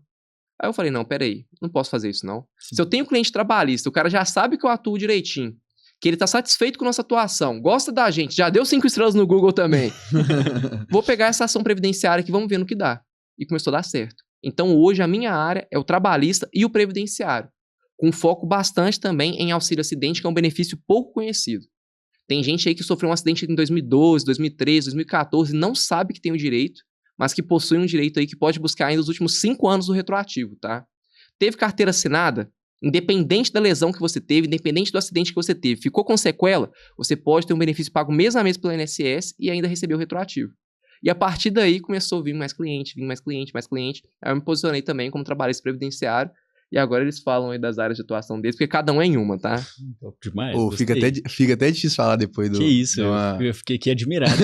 Aí eu falei, não, peraí, não posso fazer isso não. Sim. Se eu tenho um cliente trabalhista, o cara já sabe que eu atuo direitinho, que ele tá satisfeito com a nossa atuação, gosta da gente, já deu 5 estrelas no Google também. Vou pegar essa ação previdenciária aqui, vamos ver no que dá. E começou a dar certo. Então, hoje, a minha área é o trabalhista e o previdenciário, com foco bastante também em auxílio acidente, que é um benefício pouco conhecido. Tem gente aí que sofreu um acidente em 2012, 2013, 2014 e não sabe que tem o direito, mas que possui um direito aí que pode buscar ainda os últimos 5 anos do retroativo, tá? Teve carteira assinada? Independente da lesão que você teve, independente do acidente que você teve, ficou com sequela, você pode ter um benefício pago mês a mês pelo INSS e ainda receber o retroativo. E a partir daí começou a vir mais cliente. Aí eu me posicionei também como trabalhista previdenciário. E agora eles falam aí das áreas de atuação deles, porque cada um é em uma, tá? Top demais. Pô, fica até difícil falar depois do... Que isso, eu fiquei aqui admirado.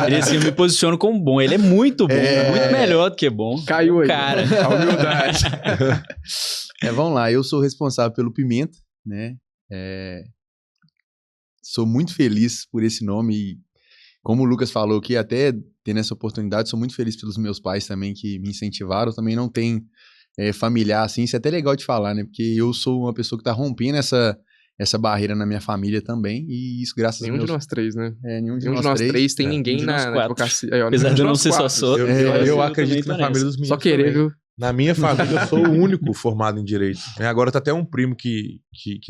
Ele assim, eu me posiciono como bom. Ele é muito bom, muito melhor do que bom. Caiu aí. Cara, A humildade. Vamos lá, eu sou responsável pelo Pimenta, né? Sou muito feliz por esse nome e, como o Lucas falou aqui, até tendo essa oportunidade, sou muito feliz pelos meus pais também que me incentivaram. Também não tem familiar, assim, isso é até legal de falar, né? Porque eu sou uma pessoa que tá rompendo essa barreira na minha família também, e isso graças a Deus. Nenhum de nós três, né? Nenhum de nós três tem ninguém na advocacia. Apesar de eu não ser só. Eu acredito que na família dos meninos só querer, também. viu? Na minha família, eu sou o único formado em Direito. Agora tá até um primo que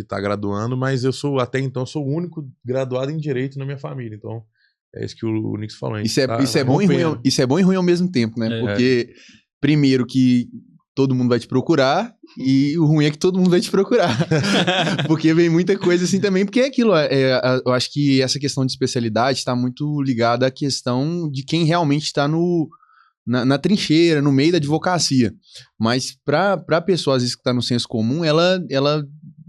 tá graduando, mas eu sou, até então, sou o único graduado em Direito na minha família. Então, é isso que o Nix falou. Isso é bom e ruim ao mesmo tempo, né? Porque, primeiro que todo mundo vai te procurar, e o ruim é que todo mundo vai te procurar. Porque vem muita coisa assim também, porque é aquilo, eu acho que essa questão de especialidade está muito ligada à questão de quem realmente está na trincheira, no meio da advocacia. Mas para a pessoa, às vezes, que está no senso comum, ela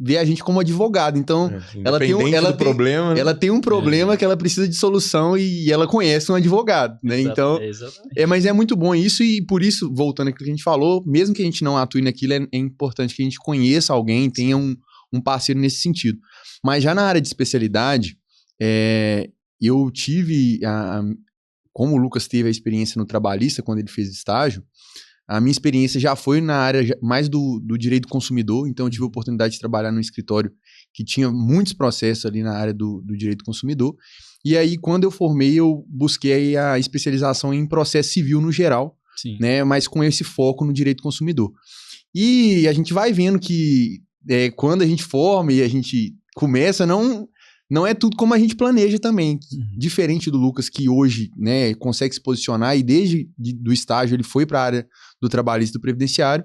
vê a gente como advogado. Então, ela tem um problema que ela precisa de solução e ela conhece um advogado, né? Então, mas é muito bom isso, e por isso, voltando àquilo que a gente falou, mesmo que a gente não atue naquilo, é importante que a gente conheça alguém, tenha um parceiro nesse sentido. Mas já na área de especialidade, eu tive como o Lucas teve a experiência no trabalhista quando ele fez estágio, a minha experiência já foi na área mais do direito do consumidor. Então eu tive a oportunidade de trabalhar num escritório que tinha muitos processos ali na área do direito do consumidor. E aí, quando eu formei, eu busquei a especialização em processo civil no geral, né, mas com esse foco no direito do consumidor. E a gente vai vendo que quando a gente forma e a gente começa, não é tudo como a gente planeja também. Diferente do Lucas, que hoje, né, consegue se posicionar, e desde do estágio ele foi para a área do trabalhista e do previdenciário.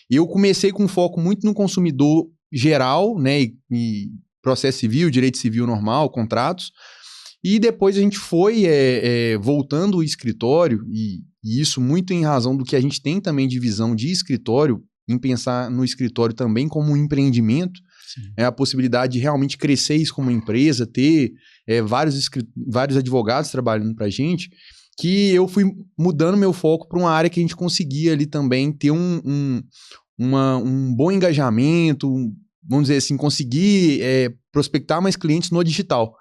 Eu comecei com foco muito no consumidor geral, né, e processo civil, direito civil normal, contratos. E depois a gente foi voltando o escritório, e isso muito em razão do que a gente tem também de visão de escritório, em pensar no escritório também como um empreendimento. A possibilidade de realmente crescer isso como empresa, ter vários advogados trabalhando para a gente, que eu fui mudando meu foco para uma área que a gente conseguia ali também ter um bom engajamento, vamos dizer assim, conseguir prospectar mais clientes no digital.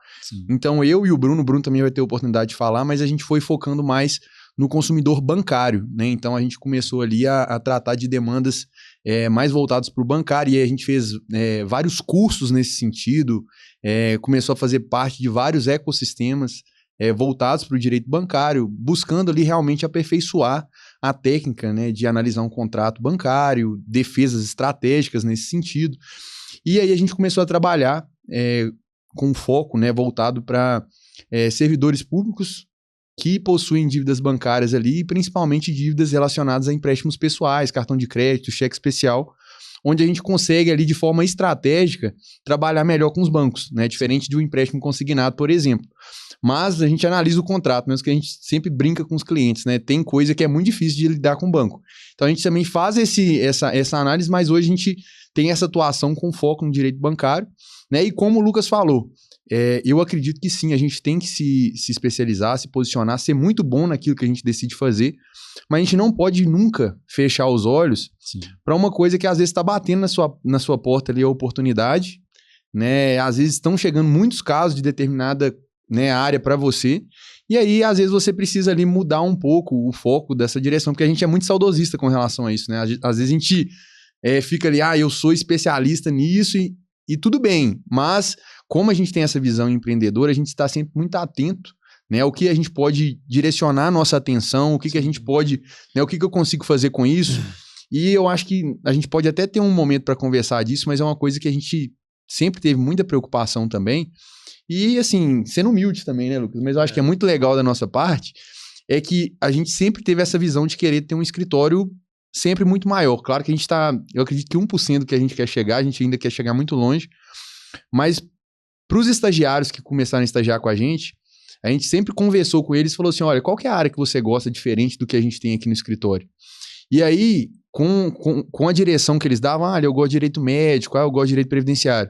Então eu e o Bruno também vai ter a oportunidade de falar, mas a gente foi focando mais no consumidor bancário, né? Então a gente começou ali a tratar de demandas mais voltados para o bancário, e aí a gente fez vários cursos nesse sentido, começou a fazer parte de vários ecossistemas voltados para o direito bancário, buscando ali realmente aperfeiçoar a técnica, né, de analisar um contrato bancário, defesas estratégicas nesse sentido. E aí a gente começou a trabalhar com foco, né, voltado para servidores públicos que possuem dívidas bancárias ali, principalmente dívidas relacionadas a empréstimos pessoais, cartão de crédito, cheque especial, onde a gente consegue ali de forma estratégica trabalhar melhor com os bancos, né? Diferente de um empréstimo consignado, por exemplo. Mas a gente analisa o contrato, mesmo que a gente sempre brinca com os clientes, né? Tem coisa que é muito difícil de lidar com o banco. Então a gente também faz essa análise, mas hoje a gente tem essa atuação com foco no direito bancário, né? E como o Lucas falou, eu acredito que sim, a gente tem que se especializar, se posicionar, ser muito bom naquilo que a gente decide fazer, mas a gente não pode nunca fechar os olhos para uma coisa que às vezes está batendo na sua porta ali, a oportunidade, né? Às vezes estão chegando muitos casos de determinada, né, área para você, e aí às vezes você precisa ali mudar um pouco o foco dessa direção, porque a gente é muito saudosista com relação a isso, né? Às vezes a gente fica ali, eu sou especialista nisso, e tudo bem, mas como a gente tem essa visão empreendedora, a gente está sempre muito atento, né, ao que a gente pode direcionar a nossa atenção, o que a gente pode, né, o que eu consigo fazer com isso. E eu acho que a gente pode até ter um momento para conversar disso, mas é uma coisa que a gente sempre teve muita preocupação também. E, assim, sendo humilde também, né, Lucas? Mas eu acho que é muito legal da nossa parte é que a gente sempre teve essa visão de querer ter um escritório sempre muito maior. Claro que a gente tá... Eu acredito que 1% do que a gente quer chegar, a gente ainda quer chegar muito longe. Mas para os estagiários que começaram a estagiar com a gente sempre conversou com eles e falou assim, olha, qual que é a área que você gosta diferente do que a gente tem aqui no escritório? E aí, com a direção que eles davam, eu gosto de direito médico, eu gosto de direito previdenciário.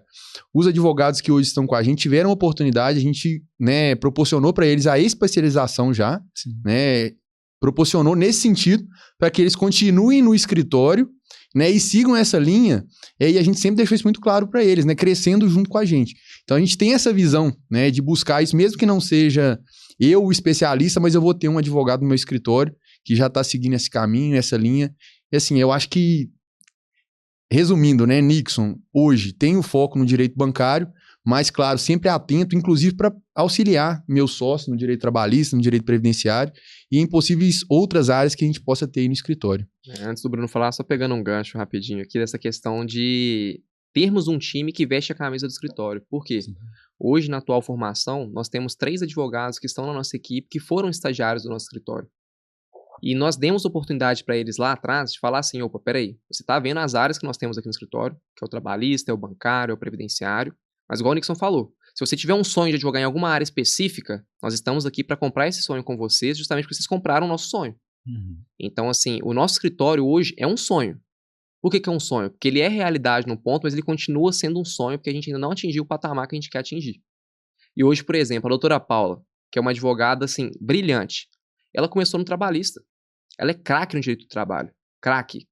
Os advogados que hoje estão com a gente tiveram a oportunidade, a gente, né, proporcionou para eles a especialização já, né, proporcionou nesse sentido para que eles continuem no escritório, né, e sigam essa linha, e a gente sempre deixou isso muito claro para eles, né, crescendo junto com a gente. Então a gente tem essa visão, né, de buscar isso, mesmo que não seja eu o especialista, mas eu vou ter um advogado no meu escritório que já está seguindo esse caminho, essa linha. E assim, eu acho que, resumindo, né, Nixon, hoje tem o foco no direito bancário, mas, claro, sempre atento, inclusive para auxiliar meus sócios no direito trabalhista, no direito previdenciário e em possíveis outras áreas que a gente possa ter aí no escritório. Antes do Bruno falar, só pegando um gancho rapidinho aqui dessa questão de termos um time que veste a camisa do escritório. Por quê? Sim. Hoje, na atual formação, nós temos 3 advogados que estão na nossa equipe que foram estagiários do nosso escritório. E nós demos oportunidade para eles lá atrás de falar assim, opa, peraí, você está vendo as áreas que nós temos aqui no escritório, que é o trabalhista, é o bancário, é o previdenciário, mas igual o Nixon falou, se você tiver um sonho de advogar em alguma área específica, nós estamos aqui para comprar esse sonho com vocês, justamente porque vocês compraram o nosso sonho. Então, assim, o nosso escritório hoje é um sonho. Por que é um sonho? Porque ele é realidade num ponto, mas ele continua sendo um sonho, porque a gente ainda não atingiu o patamar que a gente quer atingir. E hoje, por exemplo, a doutora Paula, que é uma advogada, assim, brilhante, ela começou no trabalhista. Ela é craque no direito do trabalho. Craque.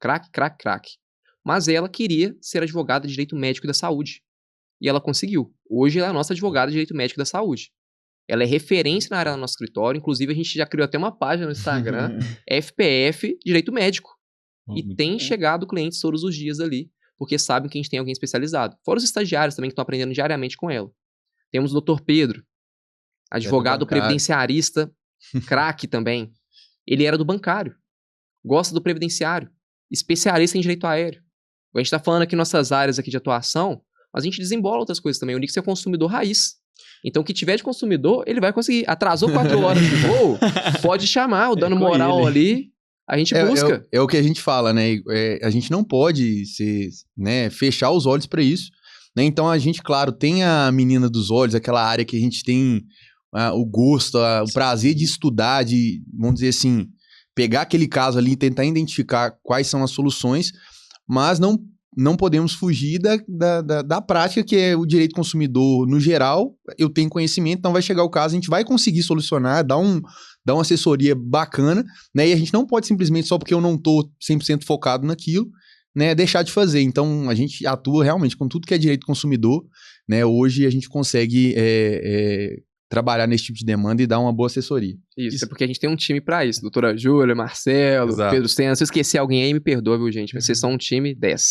Mas ela queria ser advogada de direito médico e da saúde. E ela conseguiu. Hoje ela é a nossa advogada de direito médico e da saúde. Ela é referência na área do nosso escritório. Inclusive, a gente já criou até uma página no Instagram, FPF Direito Médico. E tem chegado clientes todos os dias ali, porque sabem que a gente tem alguém especializado. Fora os estagiários também que estão aprendendo diariamente com ela. Temos o Dr. Pedro, advogado previdenciarista, craque também. Ele era do bancário, gosta do previdenciário, especialista em direito aéreo. A gente está falando aqui nossas áreas aqui de atuação, mas a gente desembola outras coisas também. O Nixon é consumidor raiz. Então, o que tiver de consumidor, ele vai conseguir. Atrasou 4 horas de voo, pode chamar, o dano moral ali, a gente busca. É o que a gente fala, né? A gente não pode né, fechar os olhos para isso. Né? Então, a gente, claro, tem a menina dos olhos, aquela área que a gente tem o gosto, o prazer de estudar, de, vamos dizer assim, pegar aquele caso ali e tentar identificar quais são as soluções, mas não podemos fugir da prática, que é o direito consumidor no geral. Eu tenho conhecimento, então vai chegar o caso, a gente vai conseguir solucionar, dar uma assessoria bacana, né? E a gente não pode simplesmente, só porque eu não estou 100% focado naquilo, né, deixar de fazer. Então, a gente atua realmente com tudo que é direito consumidor, né? Hoje a gente consegue trabalhar nesse tipo de demanda e dar uma boa assessoria. Isso é porque a gente tem um time pra isso. Doutora Júlia, Marcelo, Exato. Pedro Senna. Se eu esquecer alguém aí, me perdoa, viu, gente? Mas vocês são um time 10.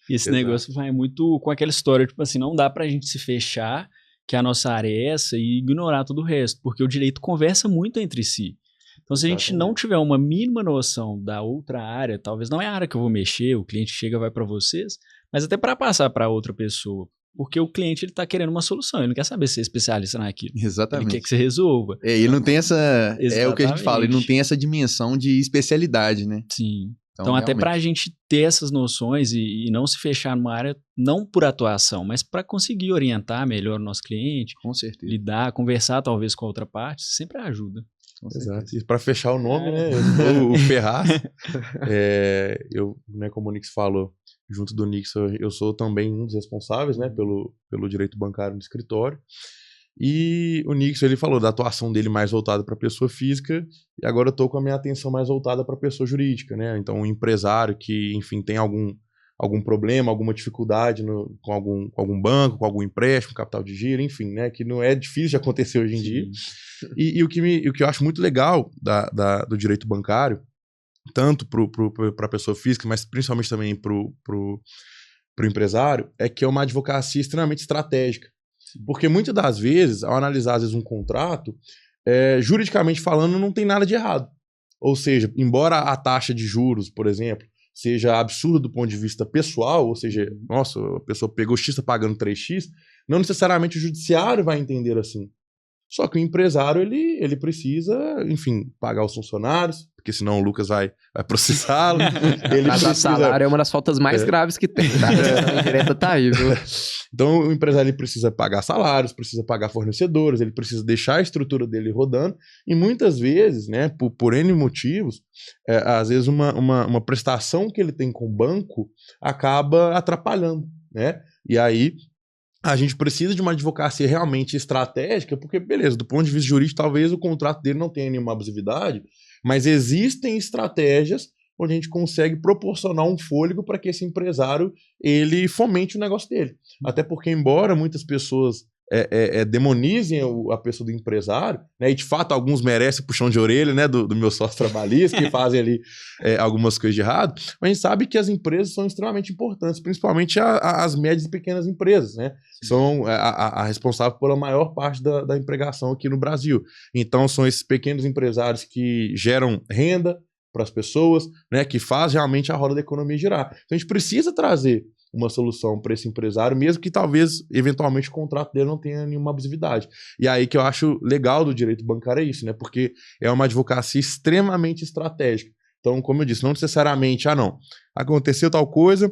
E esse negócio vai muito com aquela história, tipo assim, não dá pra gente se fechar, que a nossa área é essa, e ignorar todo o resto, porque o direito conversa muito entre si. Então, se a gente não tiver uma mínima noção da outra área, talvez não é a área que eu vou mexer, o cliente chega, vai pra vocês, mas até pra passar pra outra pessoa. Porque o cliente, ele tá querendo uma solução, ele não quer saber se é especialista naquilo. Exatamente. Ele quer que você resolva. Ele não tem essa... É o que a gente fala, ele não tem essa dimensão de especialidade, né? Sim. Então até pra gente ter essas noções e não se fechar numa área, não por atuação, mas para conseguir orientar melhor o nosso cliente. Com certeza. Lidar, conversar talvez com a outra parte, sempre ajuda. Exato. E para fechar o nome, né? O Ferraz, né, como o Nix falou, junto do Nixon, eu sou também um dos responsáveis, né, pelo direito bancário no escritório. E o Nixon, ele falou da atuação dele mais voltada para pessoa física, e agora eu estou com a minha atenção mais voltada para pessoa jurídica, né? Então, um empresário que, enfim, tem algum problema, alguma dificuldade com algum banco, com algum empréstimo, capital de giro, enfim, né? Que não é difícil de acontecer hoje em dia. E o que eu acho muito legal do direito bancário, tanto para a pessoa física, mas principalmente também para o empresário, é que é uma advocacia extremamente estratégica. Porque muitas das vezes, ao analisar às vezes um contrato, juridicamente falando, não tem nada de errado. Ou seja, embora a taxa de juros, por exemplo, seja absurda do ponto de vista pessoal, ou seja, nossa, a pessoa pegou X, tá pagando 3X, não necessariamente o judiciário vai entender assim. Só que o empresário, ele precisa, enfim, pagar os funcionários, porque senão o Lucas vai processá-lo. Atrasar salário é uma das faltas mais graves que tem, tá? A indireta tá aí, viu? Então, o empresário ele precisa pagar salários, precisa pagar fornecedores, ele precisa deixar a estrutura dele rodando, e muitas vezes, né, por N motivos, às vezes uma prestação que ele tem com o banco acaba atrapalhando, né? E aí a gente precisa de uma advocacia realmente estratégica, porque, beleza, do ponto de vista jurídico, talvez o contrato dele não tenha nenhuma abusividade, mas existem estratégias onde a gente consegue proporcionar um fôlego para que esse empresário ele fomente o negócio dele. Até porque, embora muitas pessoas demonizem a pessoa do empresário, né, e de fato alguns merecem puxão de orelha, né, do meu sócio trabalhista, que fazem ali algumas coisas de errado, mas a gente sabe que as empresas são extremamente importantes, principalmente as médias e pequenas empresas, né, são a responsável pela maior parte da empregação aqui no Brasil. Então são esses pequenos empresários que geram renda para as pessoas, né, que faz realmente a roda da economia girar. Então a gente precisa trazer uma solução para esse empresário, mesmo que talvez, eventualmente, o contrato dele não tenha nenhuma abusividade. E aí que eu acho legal do direito bancário é isso, né? Porque é uma advocacia extremamente estratégica. Então, como eu disse, não necessariamente, não, aconteceu tal coisa,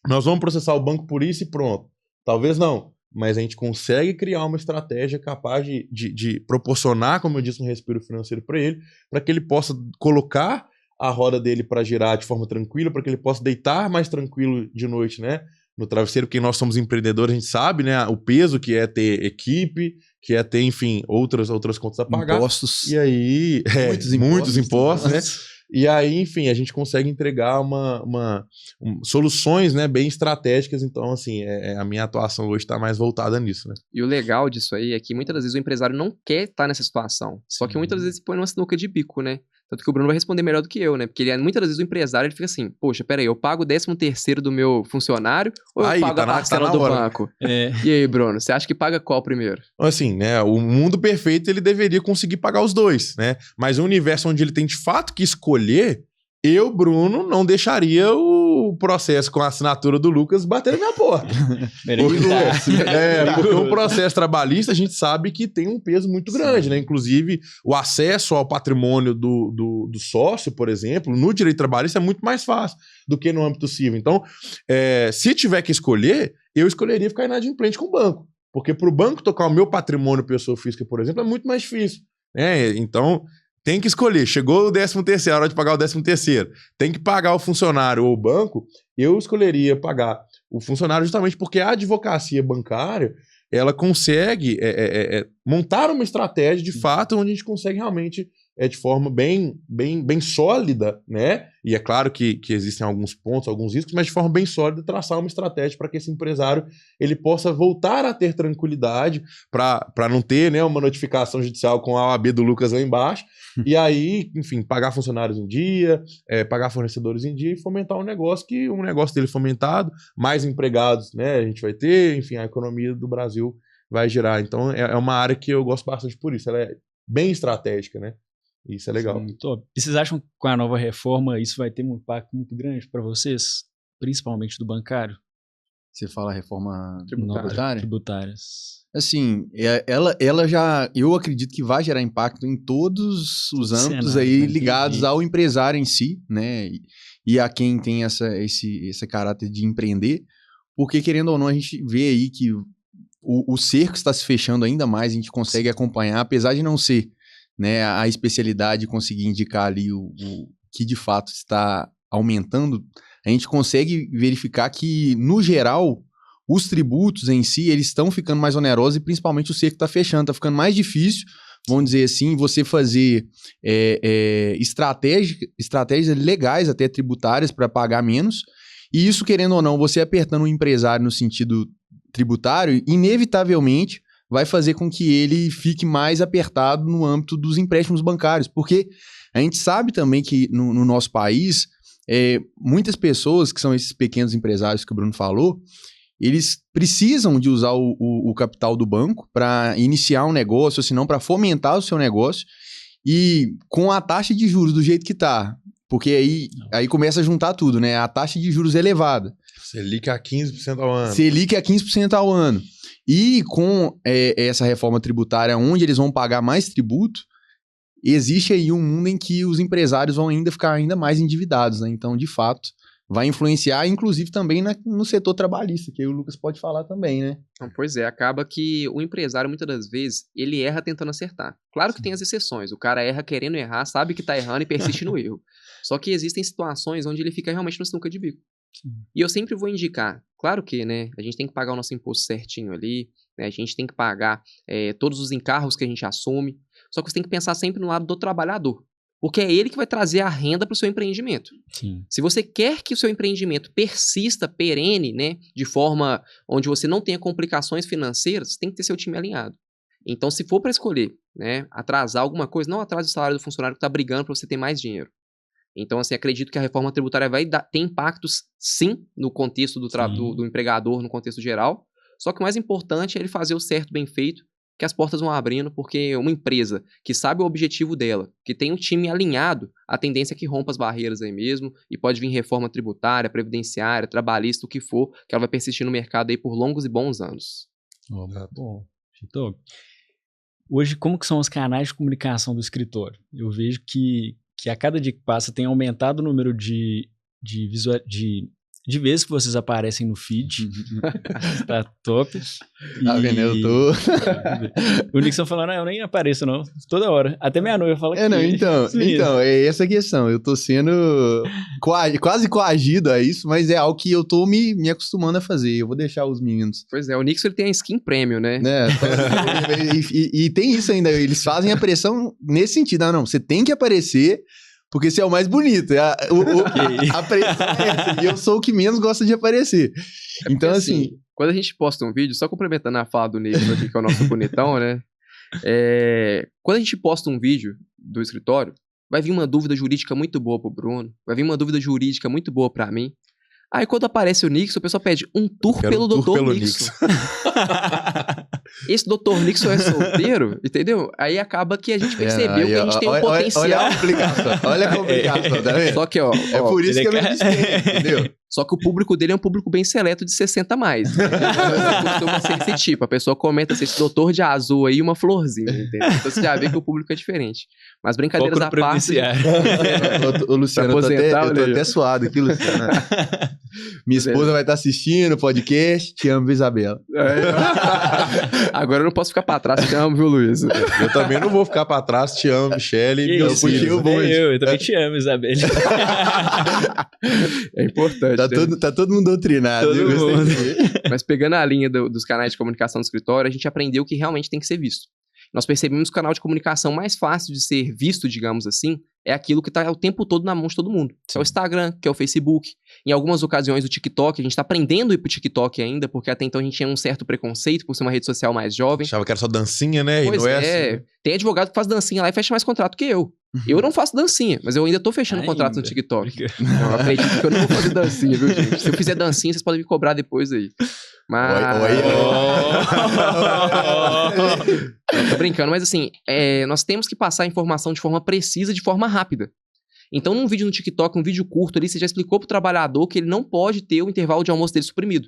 nós vamos processar o banco por isso e pronto. Talvez não, mas a gente consegue criar uma estratégia capaz de proporcionar, como eu disse, um respiro financeiro para ele, para que ele possa colocar a roda dele para girar de forma tranquila, para que ele possa deitar mais tranquilo de noite, né, no travesseiro, porque nós somos empreendedores, a gente sabe, né, o peso que é ter equipe, que é ter, enfim, outras contas a pagar. Impostos. E aí, muitos impostos, né? E aí, enfim, a gente consegue entregar soluções, né, bem estratégicas. Então, assim, a minha atuação hoje está mais voltada nisso, né? E o legal disso aí é que muitas das vezes o empresário não quer estar nessa situação. Só que muitas vezes se põe numa sinuca de bico, né? Tanto que o Bruno vai responder melhor do que eu, né? Porque muitas das vezes o empresário ele fica assim, poxa, peraí, eu pago o 13º do meu funcionário ou eu pago a parcela do banco? E aí, Bruno, você acha que paga qual primeiro? Assim, né, o mundo perfeito ele deveria conseguir pagar os dois, né? Mas o universo onde ele tem de fato que escolher, eu, Bruno, não deixaria o processo com a assinatura do Lucas bater na minha porta. Porque um processo trabalhista a gente sabe que tem um peso muito grande, né? Inclusive, o acesso ao patrimônio do sócio, por exemplo, no direito trabalhista é muito mais fácil do que no âmbito civil. Então, se tiver que escolher, eu escolheria ficar inadimplente com o banco. Porque para o banco tocar o meu patrimônio pessoa física, por exemplo, é muito mais difícil, né? Então, tem que escolher. Chegou o 13º, a hora de pagar o 13º. Tem que pagar o funcionário ou o banco. Eu escolheria pagar o funcionário justamente porque a advocacia bancária, ela consegue montar uma estratégia de fato onde a gente consegue realmente de forma bem sólida, né? E é claro que existem alguns pontos, alguns riscos, mas de forma bem sólida traçar uma estratégia para que esse empresário ele possa voltar a ter tranquilidade para não ter, né, uma notificação judicial com a OAB do Lucas lá embaixo e aí, enfim, pagar funcionários em dia, pagar fornecedores em dia e fomentar um negócio dele fomentado, mais empregados, né, a gente vai ter, enfim, a economia do Brasil vai girar. Então é uma área que eu gosto bastante por isso, ela é bem estratégica, né? Isso é legal. Sim, e vocês acham que com a nova reforma isso vai ter um impacto muito grande para vocês, principalmente do bancário? Você fala reforma tributária? Assim, ela já, eu acredito que vai gerar impacto em todos os âmbitos aí ligados ao empresário em si, né? E a quem tem esse caráter de empreender, porque querendo ou não a gente vê aí que o cerco está se fechando ainda mais, a gente consegue acompanhar, apesar de não ser, né, a especialidade conseguir indicar ali o que de fato está aumentando, a gente consegue verificar que, no geral, os tributos em si, eles estão ficando mais onerosos e principalmente o cerco está fechando, está ficando mais difícil, vamos dizer assim, você fazer estratégias legais, até tributárias, para pagar menos, e isso, querendo ou não, você apertando o empresário no sentido tributário, inevitavelmente vai fazer com que ele fique mais apertado no âmbito dos empréstimos bancários, porque a gente sabe também que no nosso país, muitas pessoas que são esses pequenos empresários que o Bruno falou, eles precisam de usar o capital do banco para iniciar um negócio, ou se não para fomentar o seu negócio, e com a taxa de juros do jeito que está, Porque aí começa a juntar tudo, né? A taxa de juros elevada. Selic a 15% ao ano. Selic a 15% ao ano. E com essa reforma tributária, onde eles vão pagar mais tributo, existe aí um mundo em que os empresários vão ainda ficar ainda mais endividados, né? Então, de fato, vai influenciar, inclusive, também no setor trabalhista, que aí o Lucas pode falar também, né? Pois é, acaba que o empresário, muitas das vezes, ele erra tentando acertar. Claro que tem as exceções, o cara erra querendo errar, sabe que tá errando e persiste no erro. Só que existem situações onde ele fica realmente no sinuca de bico. E eu sempre vou indicar, claro que, né, a gente tem que pagar o nosso imposto certinho ali, né, a gente tem que pagar todos os encargos que a gente assume, só que você tem que pensar sempre no lado do trabalhador, porque é ele que vai trazer a renda para o seu empreendimento. Sim. Se você quer que o seu empreendimento persista, perene, né, de forma onde você não tenha complicações financeiras, tem que ter seu time alinhado. Então, se for para escolher, né, atrasar alguma coisa, não atrase o salário do funcionário que está brigando para você ter mais dinheiro. Então, assim, acredito que a reforma tributária vai ter impactos, sim, no contexto do empregador, no contexto geral. Só que o mais importante é ele fazer o certo bem feito, que as portas vão abrindo, porque uma empresa que sabe o objetivo dela, que tem um time alinhado, a tendência é que rompa as barreiras aí mesmo, e pode vir reforma tributária, previdenciária, trabalhista, o que for, que ela vai persistir no mercado aí por longos e bons anos. Bom, então, hoje, como que são os canais de comunicação do escritório? Eu vejo que a cada dia que passa tem aumentado o número de vezes que vocês aparecem no feed. Tá top. Tá vendo? Eu tô... O Nixon falando, eu nem apareço não, toda hora. Até meia noiva fala que... Então, é essa a questão. Eu tô sendo quase coagido a isso, mas é algo que eu tô me acostumando a fazer. Eu vou deixar os meninos. Pois é, o Nixon ele tem a skin premium, né? E tem isso ainda, eles fazem a pressão nesse sentido. Não, você tem que aparecer... Porque você é o mais bonito. A pressão é essa. E eu sou o que menos gosta de aparecer. Então, assim... Quando a gente posta um vídeo, só complementando a fala do Nixon aqui, que é o nosso bonitão, né? Quando a gente posta um vídeo do escritório, vai vir uma dúvida jurídica muito boa pro Bruno, vai vir uma dúvida jurídica muito boa pra mim. Aí quando aparece o Nixon, o pessoal pede um tour pelo Dr. Nixon. Esse Dr. Nixon é solteiro, entendeu? Aí acaba que a gente percebeu que a gente tem um potencial. Olha a complicação, olha a complicação, tá vendo? Só que, ó é por isso que eu me despedi, entendeu? Só que o público dele é um público bem seleto de 60 a mais. Costuma ser esse tipo. A pessoa comenta assim, esse doutor de azul aí, uma florzinha, entendeu? Então você já vê que o público é diferente. Mas brincadeiras à parte... Ô, Luciano, eu tô até suado aqui, Luciano. Minha esposa vai estar assistindo o podcast. Te amo, Isabela. Agora eu não posso ficar pra trás. Te amo, viu, Luiz? Eu também não vou ficar pra trás. Te amo, Michele. Eu também te amo, Isabela. É importante. Tá todo mundo doutrinado. Mas pegando a linha dos canais de comunicação do escritório, a gente aprendeu que realmente tem que ser visto. Nós percebemos que o canal de comunicação mais fácil de ser visto, digamos assim, é aquilo que está o tempo todo na mão de todo mundo. Que é o Instagram, que é o Facebook. Em algumas ocasiões o TikTok, a gente está aprendendo a ir pro TikTok ainda, porque até então a gente tinha um certo preconceito por ser uma rede social mais jovem. Achava que era só dancinha, né? Pois e não é assim, né? Tem advogado que faz dancinha lá e fecha mais contrato que eu. Eu não faço dancinha, mas eu ainda tô fechando contrato no TikTok. Não, acredito que eu não vou fazer dancinha, viu, gente? Se eu fizer dancinha, vocês podem me cobrar depois aí. Mas... Tô brincando, mas assim, nós temos que passar a informação de forma precisa, de forma rápida. Então, num vídeo no TikTok, um vídeo curto ali, você já explicou pro trabalhador que ele não pode ter o intervalo de almoço dele suprimido.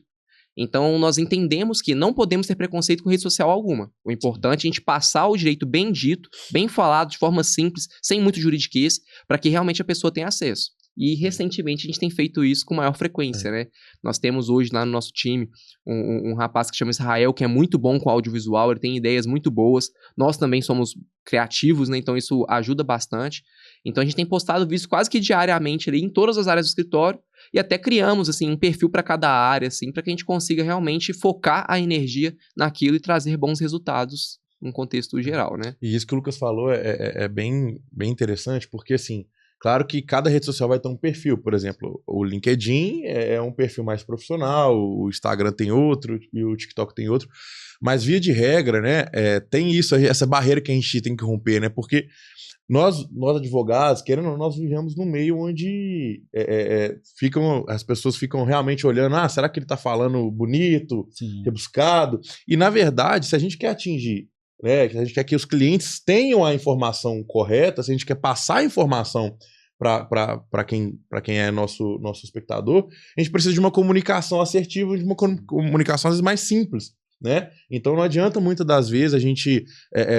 Então, nós entendemos que não podemos ter preconceito com rede social alguma. O importante é a gente passar o direito bem dito, bem falado, de forma simples, sem muito juridiquês, para que realmente a pessoa tenha acesso. E, recentemente, a gente tem feito isso com maior frequência, né? Nós temos hoje lá no nosso time um rapaz que chama Israel, que é muito bom com audiovisual, ele tem ideias muito boas. Nós também somos criativos, né? Então, isso ajuda bastante. Então, a gente tem postado vídeos quase que diariamente ali em todas as áreas do escritório e até criamos, assim, um perfil para cada área, assim, para que a gente consiga realmente focar a energia naquilo e trazer bons resultados num contexto geral, né? E isso que o Lucas falou é bem interessante, porque, assim, claro que cada rede social vai ter um perfil. Por exemplo, o LinkedIn é um perfil mais profissional, o Instagram tem outro e o TikTok tem outro. Mas, via de regra, né, tem isso, essa barreira que a gente tem que romper, né? Porque nós advogados, querendo ou não, nós vivemos num meio onde as pessoas ficam realmente olhando, será que ele está falando bonito, rebuscado? E, na verdade, se a gente quer atingir, né, se a gente quer que os clientes tenham a informação correta, se a gente quer passar a informação para quem é nosso espectador, a gente precisa de uma comunicação assertiva, de uma comunicação às vezes mais simples, né? Então não adianta muitas das vezes a gente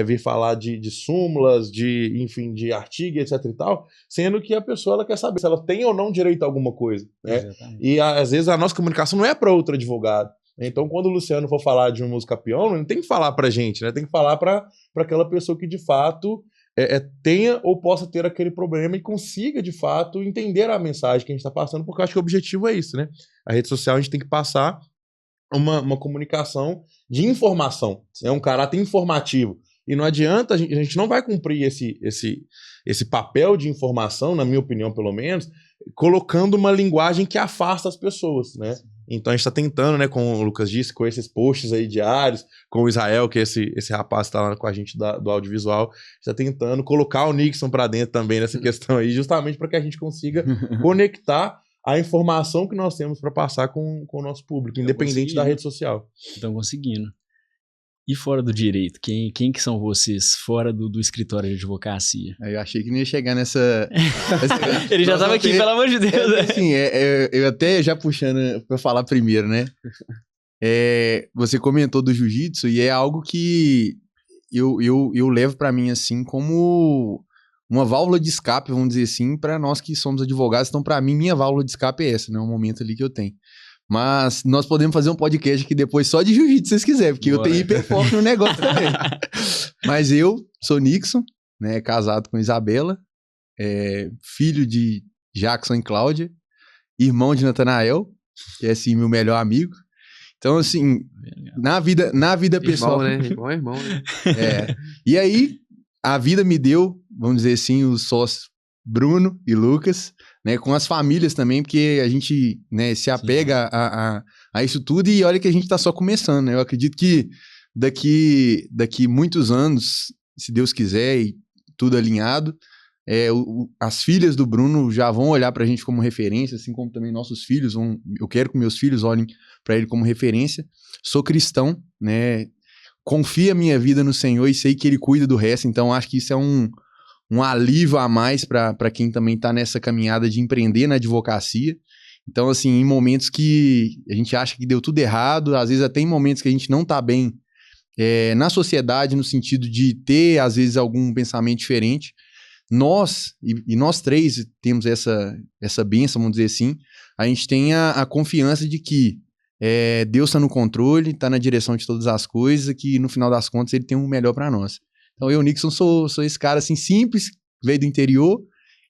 vir falar de súmulas, enfim, de artigo, etc e tal, sendo que a pessoa ela quer saber se ela tem ou não direito a alguma coisa, né? Exatamente. E às vezes a nossa comunicação não é para outro advogado. Então, quando o Luciano for falar de uma música piano, não tem que falar pra gente, né? Tem que falar para aquela pessoa que, de fato, tenha ou possa ter aquele problema e consiga, de fato, entender a mensagem que a gente está passando, porque eu acho que o objetivo é isso, né? A rede social, a gente tem que passar uma comunicação de informação, um caráter informativo. E não adianta, a gente não vai cumprir esse papel de informação, na minha opinião, pelo menos, colocando uma linguagem que afasta as pessoas, né? Então a gente está tentando, né, como o Lucas disse, com esses posts aí diários, com o Israel, que é esse rapaz que está lá com a gente do audiovisual, está tentando colocar o Nixon para dentro também nessa questão aí, justamente para que a gente consiga conectar a informação que nós temos para passar com o nosso público, independente da rede social. Estão conseguindo. E fora do direito, quem que são vocês fora do escritório de advocacia? Eu achei que não ia chegar nessa... Ele já estava aqui, pelo amor de Deus. Assim, eu até já puxando para falar primeiro, né? Você comentou do jiu-jitsu e é algo que eu levo para mim, assim, como uma válvula de escape, vamos dizer assim, para nós que somos advogados. Então, para mim, minha válvula de escape é essa, né? Um momento ali que eu tenho. Mas nós podemos fazer um podcast aqui depois só de jiu-jitsu, se vocês quiserem, porque eu tenho hiperfoco no negócio também. Mas eu sou Nixon, né, casado com Isabela, filho de Jackson e Cláudia, irmão de Natanael, que é, assim, meu melhor amigo. Então, assim, na vida pessoal... Irmão, né? E aí, a vida me deu, vamos dizer assim, os sócios Bruno e Lucas, né, com as famílias também, porque a gente, né, se apega a isso tudo e olha que a gente tá só começando, né? Eu acredito que daqui muitos anos, se Deus quiser e tudo alinhado, as filhas do Bruno já vão olhar pra gente como referência, assim como também nossos filhos eu quero que meus filhos olhem pra ele como referência. Sou cristão, né? Confio a minha vida no Senhor e sei que Ele cuida do resto, então acho que isso é um alívio a mais para quem também está nessa caminhada de empreender na advocacia. Então, assim, em momentos que a gente acha que deu tudo errado, às vezes até em momentos que a gente não está bem na sociedade, no sentido de ter, às vezes, algum pensamento diferente, nós três temos essa bênção, vamos dizer assim, a gente tem a confiança de que Deus está no controle, está na direção de todas as coisas, que no final das contas Ele tem o melhor para nós. Então eu, Nixon, sou esse cara assim simples, veio do interior,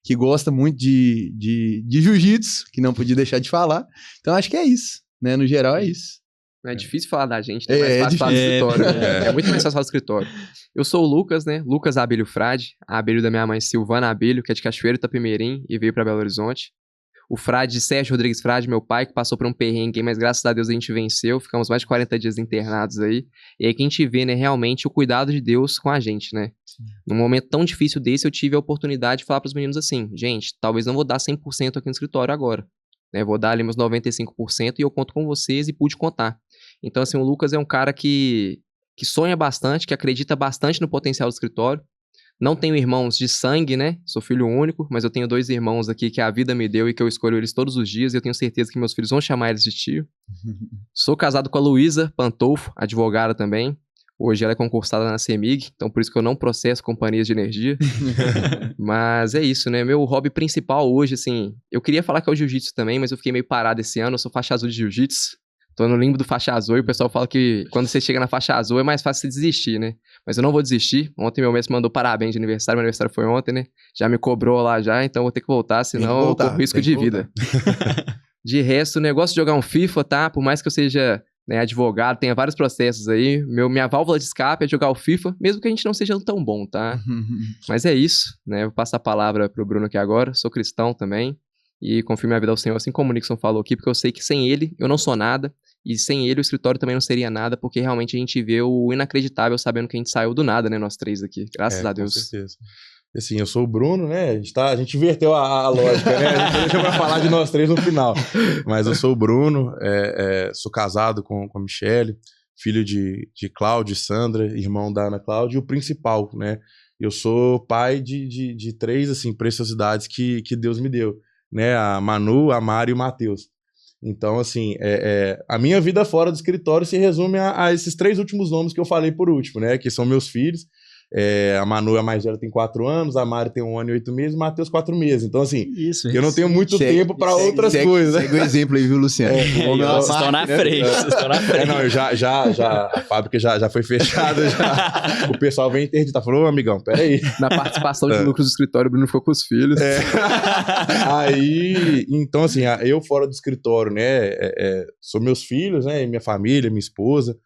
que gosta muito de jiu-jitsu, que não podia deixar de falar. Então acho que é isso, né? No geral é isso. É difícil falar da gente, né? Mais fácil falar do escritório. É muito mais fácil falar do escritório. Eu sou o Lucas, né? Lucas Abelho Frade, Abelho da minha mãe Silvana Abelho, que é de Cachoeiro, Itapemirim, e veio para Belo Horizonte. O Frade, Sérgio Rodrigues Frade, meu pai, que passou por um perrengue, mas graças a Deus a gente venceu, ficamos mais de 40 dias internados aí. E aí que a gente vê, né, realmente o cuidado de Deus com a gente, né? Num momento tão difícil desse, eu tive a oportunidade de falar pros meninos assim, gente, talvez não vou dar 100% aqui no escritório agora, né? Vou dar ali meus 95% e eu conto com vocês e pude contar. Então, assim, o Lucas é um cara que sonha bastante, que acredita bastante no potencial do escritório. Não tenho irmãos de sangue, né? Sou filho único, mas eu tenho 2 irmãos aqui que a vida me deu e que eu escolho eles todos os dias. E eu tenho certeza que meus filhos vão chamar eles de tio. Sou casado com a Luísa Pantolfo, advogada também. Hoje ela é concursada na CEMIG, então por isso que eu não processo companhias de energia. Mas é isso, né? Meu hobby principal hoje, assim... Eu queria falar que é o jiu-jitsu também, mas eu fiquei meio parado esse ano. Eu sou faixa azul de jiu-jitsu. Tô no limbo do faixa azul e o pessoal fala que quando você chega na faixa azul é mais fácil você desistir, né? Mas eu não vou desistir. Ontem meu mestre mandou parabéns de aniversário. Meu aniversário foi ontem, né? Já me cobrou lá já, então vou ter que voltar, senão eu corro risco de vida. De resto, o negócio de jogar um FIFA, tá? Por mais que eu seja, né, advogado, tenha vários processos aí. Minha válvula de escape é jogar o FIFA, mesmo que a gente não seja tão bom, tá? Mas é isso, né? Vou passar a palavra pro Bruno aqui agora. Sou cristão também. E confio minha vida ao Senhor, assim como o Nixon falou aqui, porque eu sei que sem ele eu não sou nada, e sem ele o escritório também não seria nada, porque realmente a gente vê o inacreditável sabendo que a gente saiu do nada, né, nós três aqui, graças a Deus. Com certeza. Assim, eu sou o Bruno, né, a gente inverteu a lógica, né, a gente deixa pra falar de nós três no final, mas eu sou o Bruno, sou casado com a Michele, filho de Cláudio e Sandra, irmão da Ana Cláudia, e o principal, né, eu sou pai de 3, assim, preciosidades que Deus me deu, né? A Manu, a Mari e o Matheus. Então, assim, a minha vida fora do escritório se resume a esses 3 últimos nomes que eu falei por último, né? Que são meus filhos. A Manu, a mais velha, tem 4 anos, a Mari tem 1 ano e 8 meses, o Matheus 4 meses. Então, assim, eu não tenho muito tempo para outras coisas. Segue o exemplo aí, viu, Luciano? Vocês estão na frente, vocês estão na frente. Não, a fábrica já foi fechada, já. O pessoal vem interditar, falou, amigão, peraí. Na participação de lucros do escritório, o Bruno ficou com os filhos. Aí, então, assim, eu fora do escritório, né, sou meus filhos, né, minha família, minha esposa.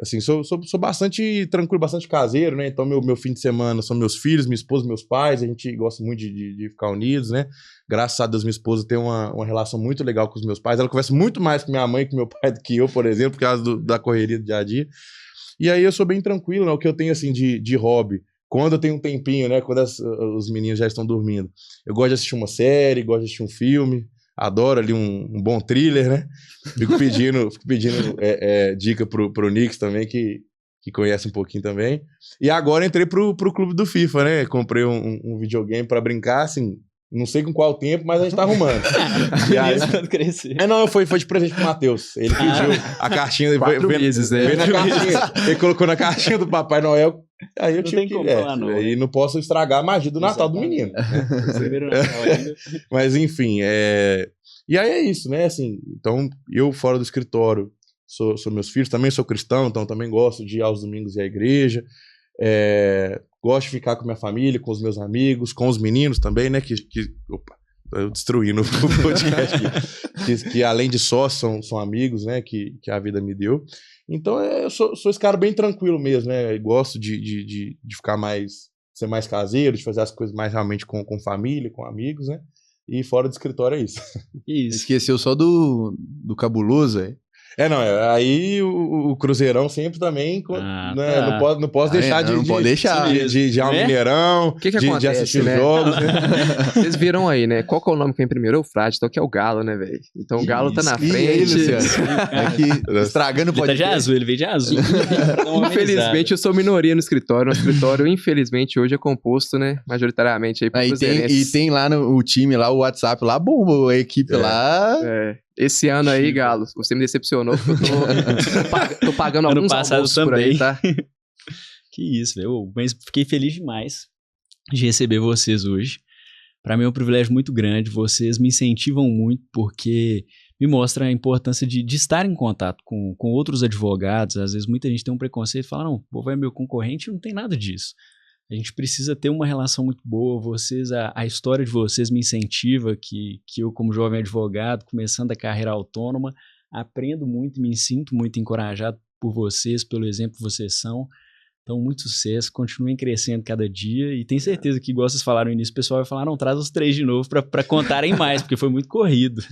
Assim, sou bastante tranquilo, bastante caseiro, né? Então, meu fim de semana são meus filhos, minha esposa, meus pais. A gente gosta muito de ficar unidos, né? Graças a Deus, minha esposa tem uma relação muito legal com os meus pais. Ela conversa muito mais com minha mãe e com meu pai do que eu, por exemplo, por causa da correria do dia a dia. E aí, eu sou bem tranquilo, né? O que eu tenho, assim, de hobby. Quando eu tenho um tempinho, né? Quando os meninos já estão dormindo. Eu gosto de assistir uma série, gosto de assistir um filme. Adoro ali um bom thriller, né? Fico pedindo dica pro Nix também, que conhece um pouquinho também. E agora entrei pro clube do FIFA, né? Comprei um videogame pra brincar, assim, não sei com qual tempo, mas a gente tá arrumando. E aí, crescer. Não, foi de presente pro Matheus. Ele pediu a caixinha. 4 meses, né? Veio na caixinha. Ele colocou na caixinha do Papai Noel. Aí eu tive que... Aí não posso estragar a magia do Natal do menino. Primeiro Natal ainda. Mas enfim, E aí é isso, né? Assim, então, eu fora do escritório sou meus filhos, também sou cristão, então também gosto de ir aos domingos e à igreja. Gosto de ficar com minha família, com os meus amigos, com os meninos também, né? Opa, eu destruindo o podcast. que além de sócios, são amigos, né? Que a vida me deu. Então, eu sou esse cara bem tranquilo mesmo, né? Eu gosto de ficar ser mais caseiro, de fazer as coisas mais realmente com família, com amigos, né? E fora do escritório é isso. Esqueceu só do cabuloso, é? Aí o Cruzeirão sempre também, né, tá. não posso deixar não pode deixar. de ao Mineirão, que acontece, de assistir né? os jogos. Né? Vocês viram aí, né? Qual que é o nome que vem primeiro? É o Frade, então que é o Galo, né, velho? Então o Galo tá na frente. Estragando o podcast. Ele tá de azul, ele veio de azul. Infelizmente, eu sou minoria no escritório. O escritório, infelizmente, hoje é composto, né, majoritariamente aí por cruzeirenses. E tem lá o time, lá o WhatsApp, lá bomba, a equipe lá... Esse ano aí, Galo, você me decepcionou, porque eu tô pagando alguns almoços por aí, tá? Que isso, velho. Mas fiquei feliz demais de receber vocês hoje. Para mim é um privilégio muito grande. Vocês me incentivam muito porque me mostram a importância de estar em contato com outros advogados. Às vezes muita gente tem um preconceito e fala, não, o povo é meu concorrente, não tem nada disso. A gente precisa ter uma relação muito boa. A história de vocês me incentiva que eu, como jovem advogado, começando a carreira autônoma, aprendo muito e me sinto muito encorajado por vocês, pelo exemplo que vocês são. Então, muito sucesso, continuem crescendo cada dia e tenho certeza que, igual vocês falaram no início, o pessoal vai falar, não, traz os 3 de novo para contarem mais, porque foi muito corrido.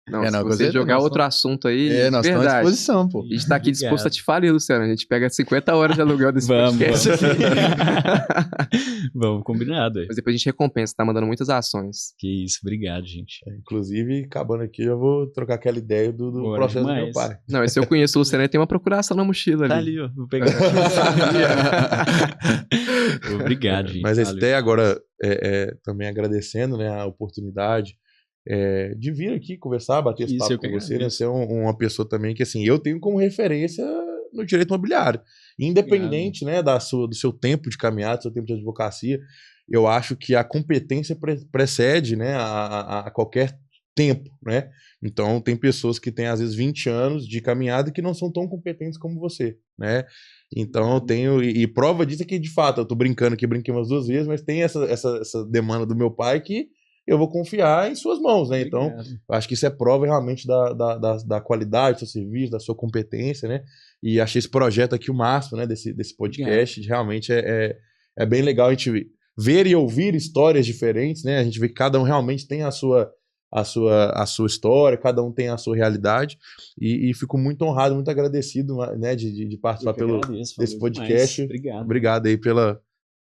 Não, se você jogar outro assunto aí, nós estamos à disposição, pô. A gente tá aqui disposto a te falir, Luciano. A gente pega 50 horas de aluguel desse podcast. Vamos, combinado. Aí. Mas depois a gente recompensa, tá mandando muitas ações. Que isso, obrigado, gente. Inclusive, acabando aqui, eu vou trocar aquela ideia do processo do meu pai. Não, se eu conheço o Luciano, ele tem uma procuração na mochila tá ali. Tá ali, ó. Vou pegar. Obrigado, gente. Mas até agora, também agradecendo, né, a oportunidade de vir aqui conversar, bater esse papo com você, né? Ser uma pessoa também que, assim, eu tenho como referência no direito imobiliário. Independente, né, do seu tempo de caminhada, do seu tempo de advocacia, eu acho que a competência precede, né, a qualquer tempo, né? Então, tem pessoas que têm, às vezes, 20 anos de caminhada que não são tão competentes como você, né? Então, eu tenho... E prova disso é que, de fato, eu tô brincando aqui, brinquei umas 2 vezes, mas tem essa demanda do meu pai que eu vou confiar em suas mãos, né? Então, eu acho que isso é prova realmente da qualidade do seu serviço, da sua competência, né? E achei esse projeto aqui o máximo, né? Desse podcast. Realmente é bem legal a gente ver e ouvir histórias diferentes, né? A gente vê que cada um realmente tem a sua história, cada um tem a sua realidade. E fico muito honrado, muito agradecido, né? De participar desse podcast. Obrigado. Obrigado aí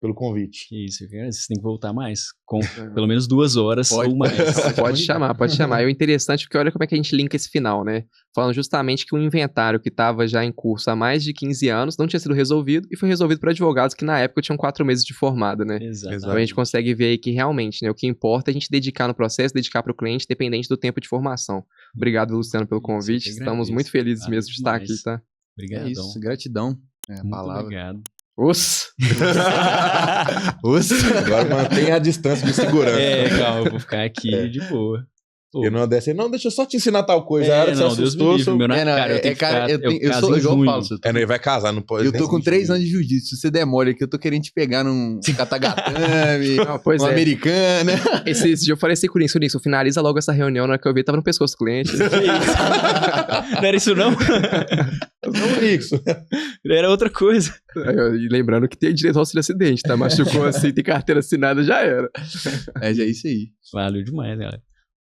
pelo convite. Que isso, vocês têm que voltar mais. Com pelo menos 2 horas ou mais. Pode chamar. E o interessante é que olha como é que a gente linka esse final, né? Falando justamente que o inventário que estava já em curso há mais de 15 anos não tinha sido resolvido e foi resolvido por advogados que na época tinham 4 meses de formado, né? Exato. Então a gente consegue ver aí que realmente, né, o que importa é a gente dedicar no processo, dedicar para o cliente, dependente do tempo de formação. Obrigado, Luciano, pelo convite. Estamos muito felizes mesmo de estar aqui, tá? Obrigado. É isso, gratidão. É a Muito palavra. obrigado. Agora mantenha a distância de segurança. Calma, eu vou ficar aqui de boa. Eu não desse, não, deixa eu só te ensinar tal coisa. A hora que você assustou, eu sou igual eu falo. Ele vai casar, não pode. Eu tô com 3 anos de jiu-jitsu. Se você demora aqui, eu tô querendo te pegar num katagatame, uma americana. Esse dia eu falei assim com o Nixon, finaliza logo essa reunião, na hora que eu vi, tava no pescoço do cliente. Não era isso, não? Não, Nixon. Era outra coisa. E lembrando que tem direito ao auxílio acidente, tá? Machucou assim, tem carteira assinada, já era. É isso aí. Valeu demais, galera.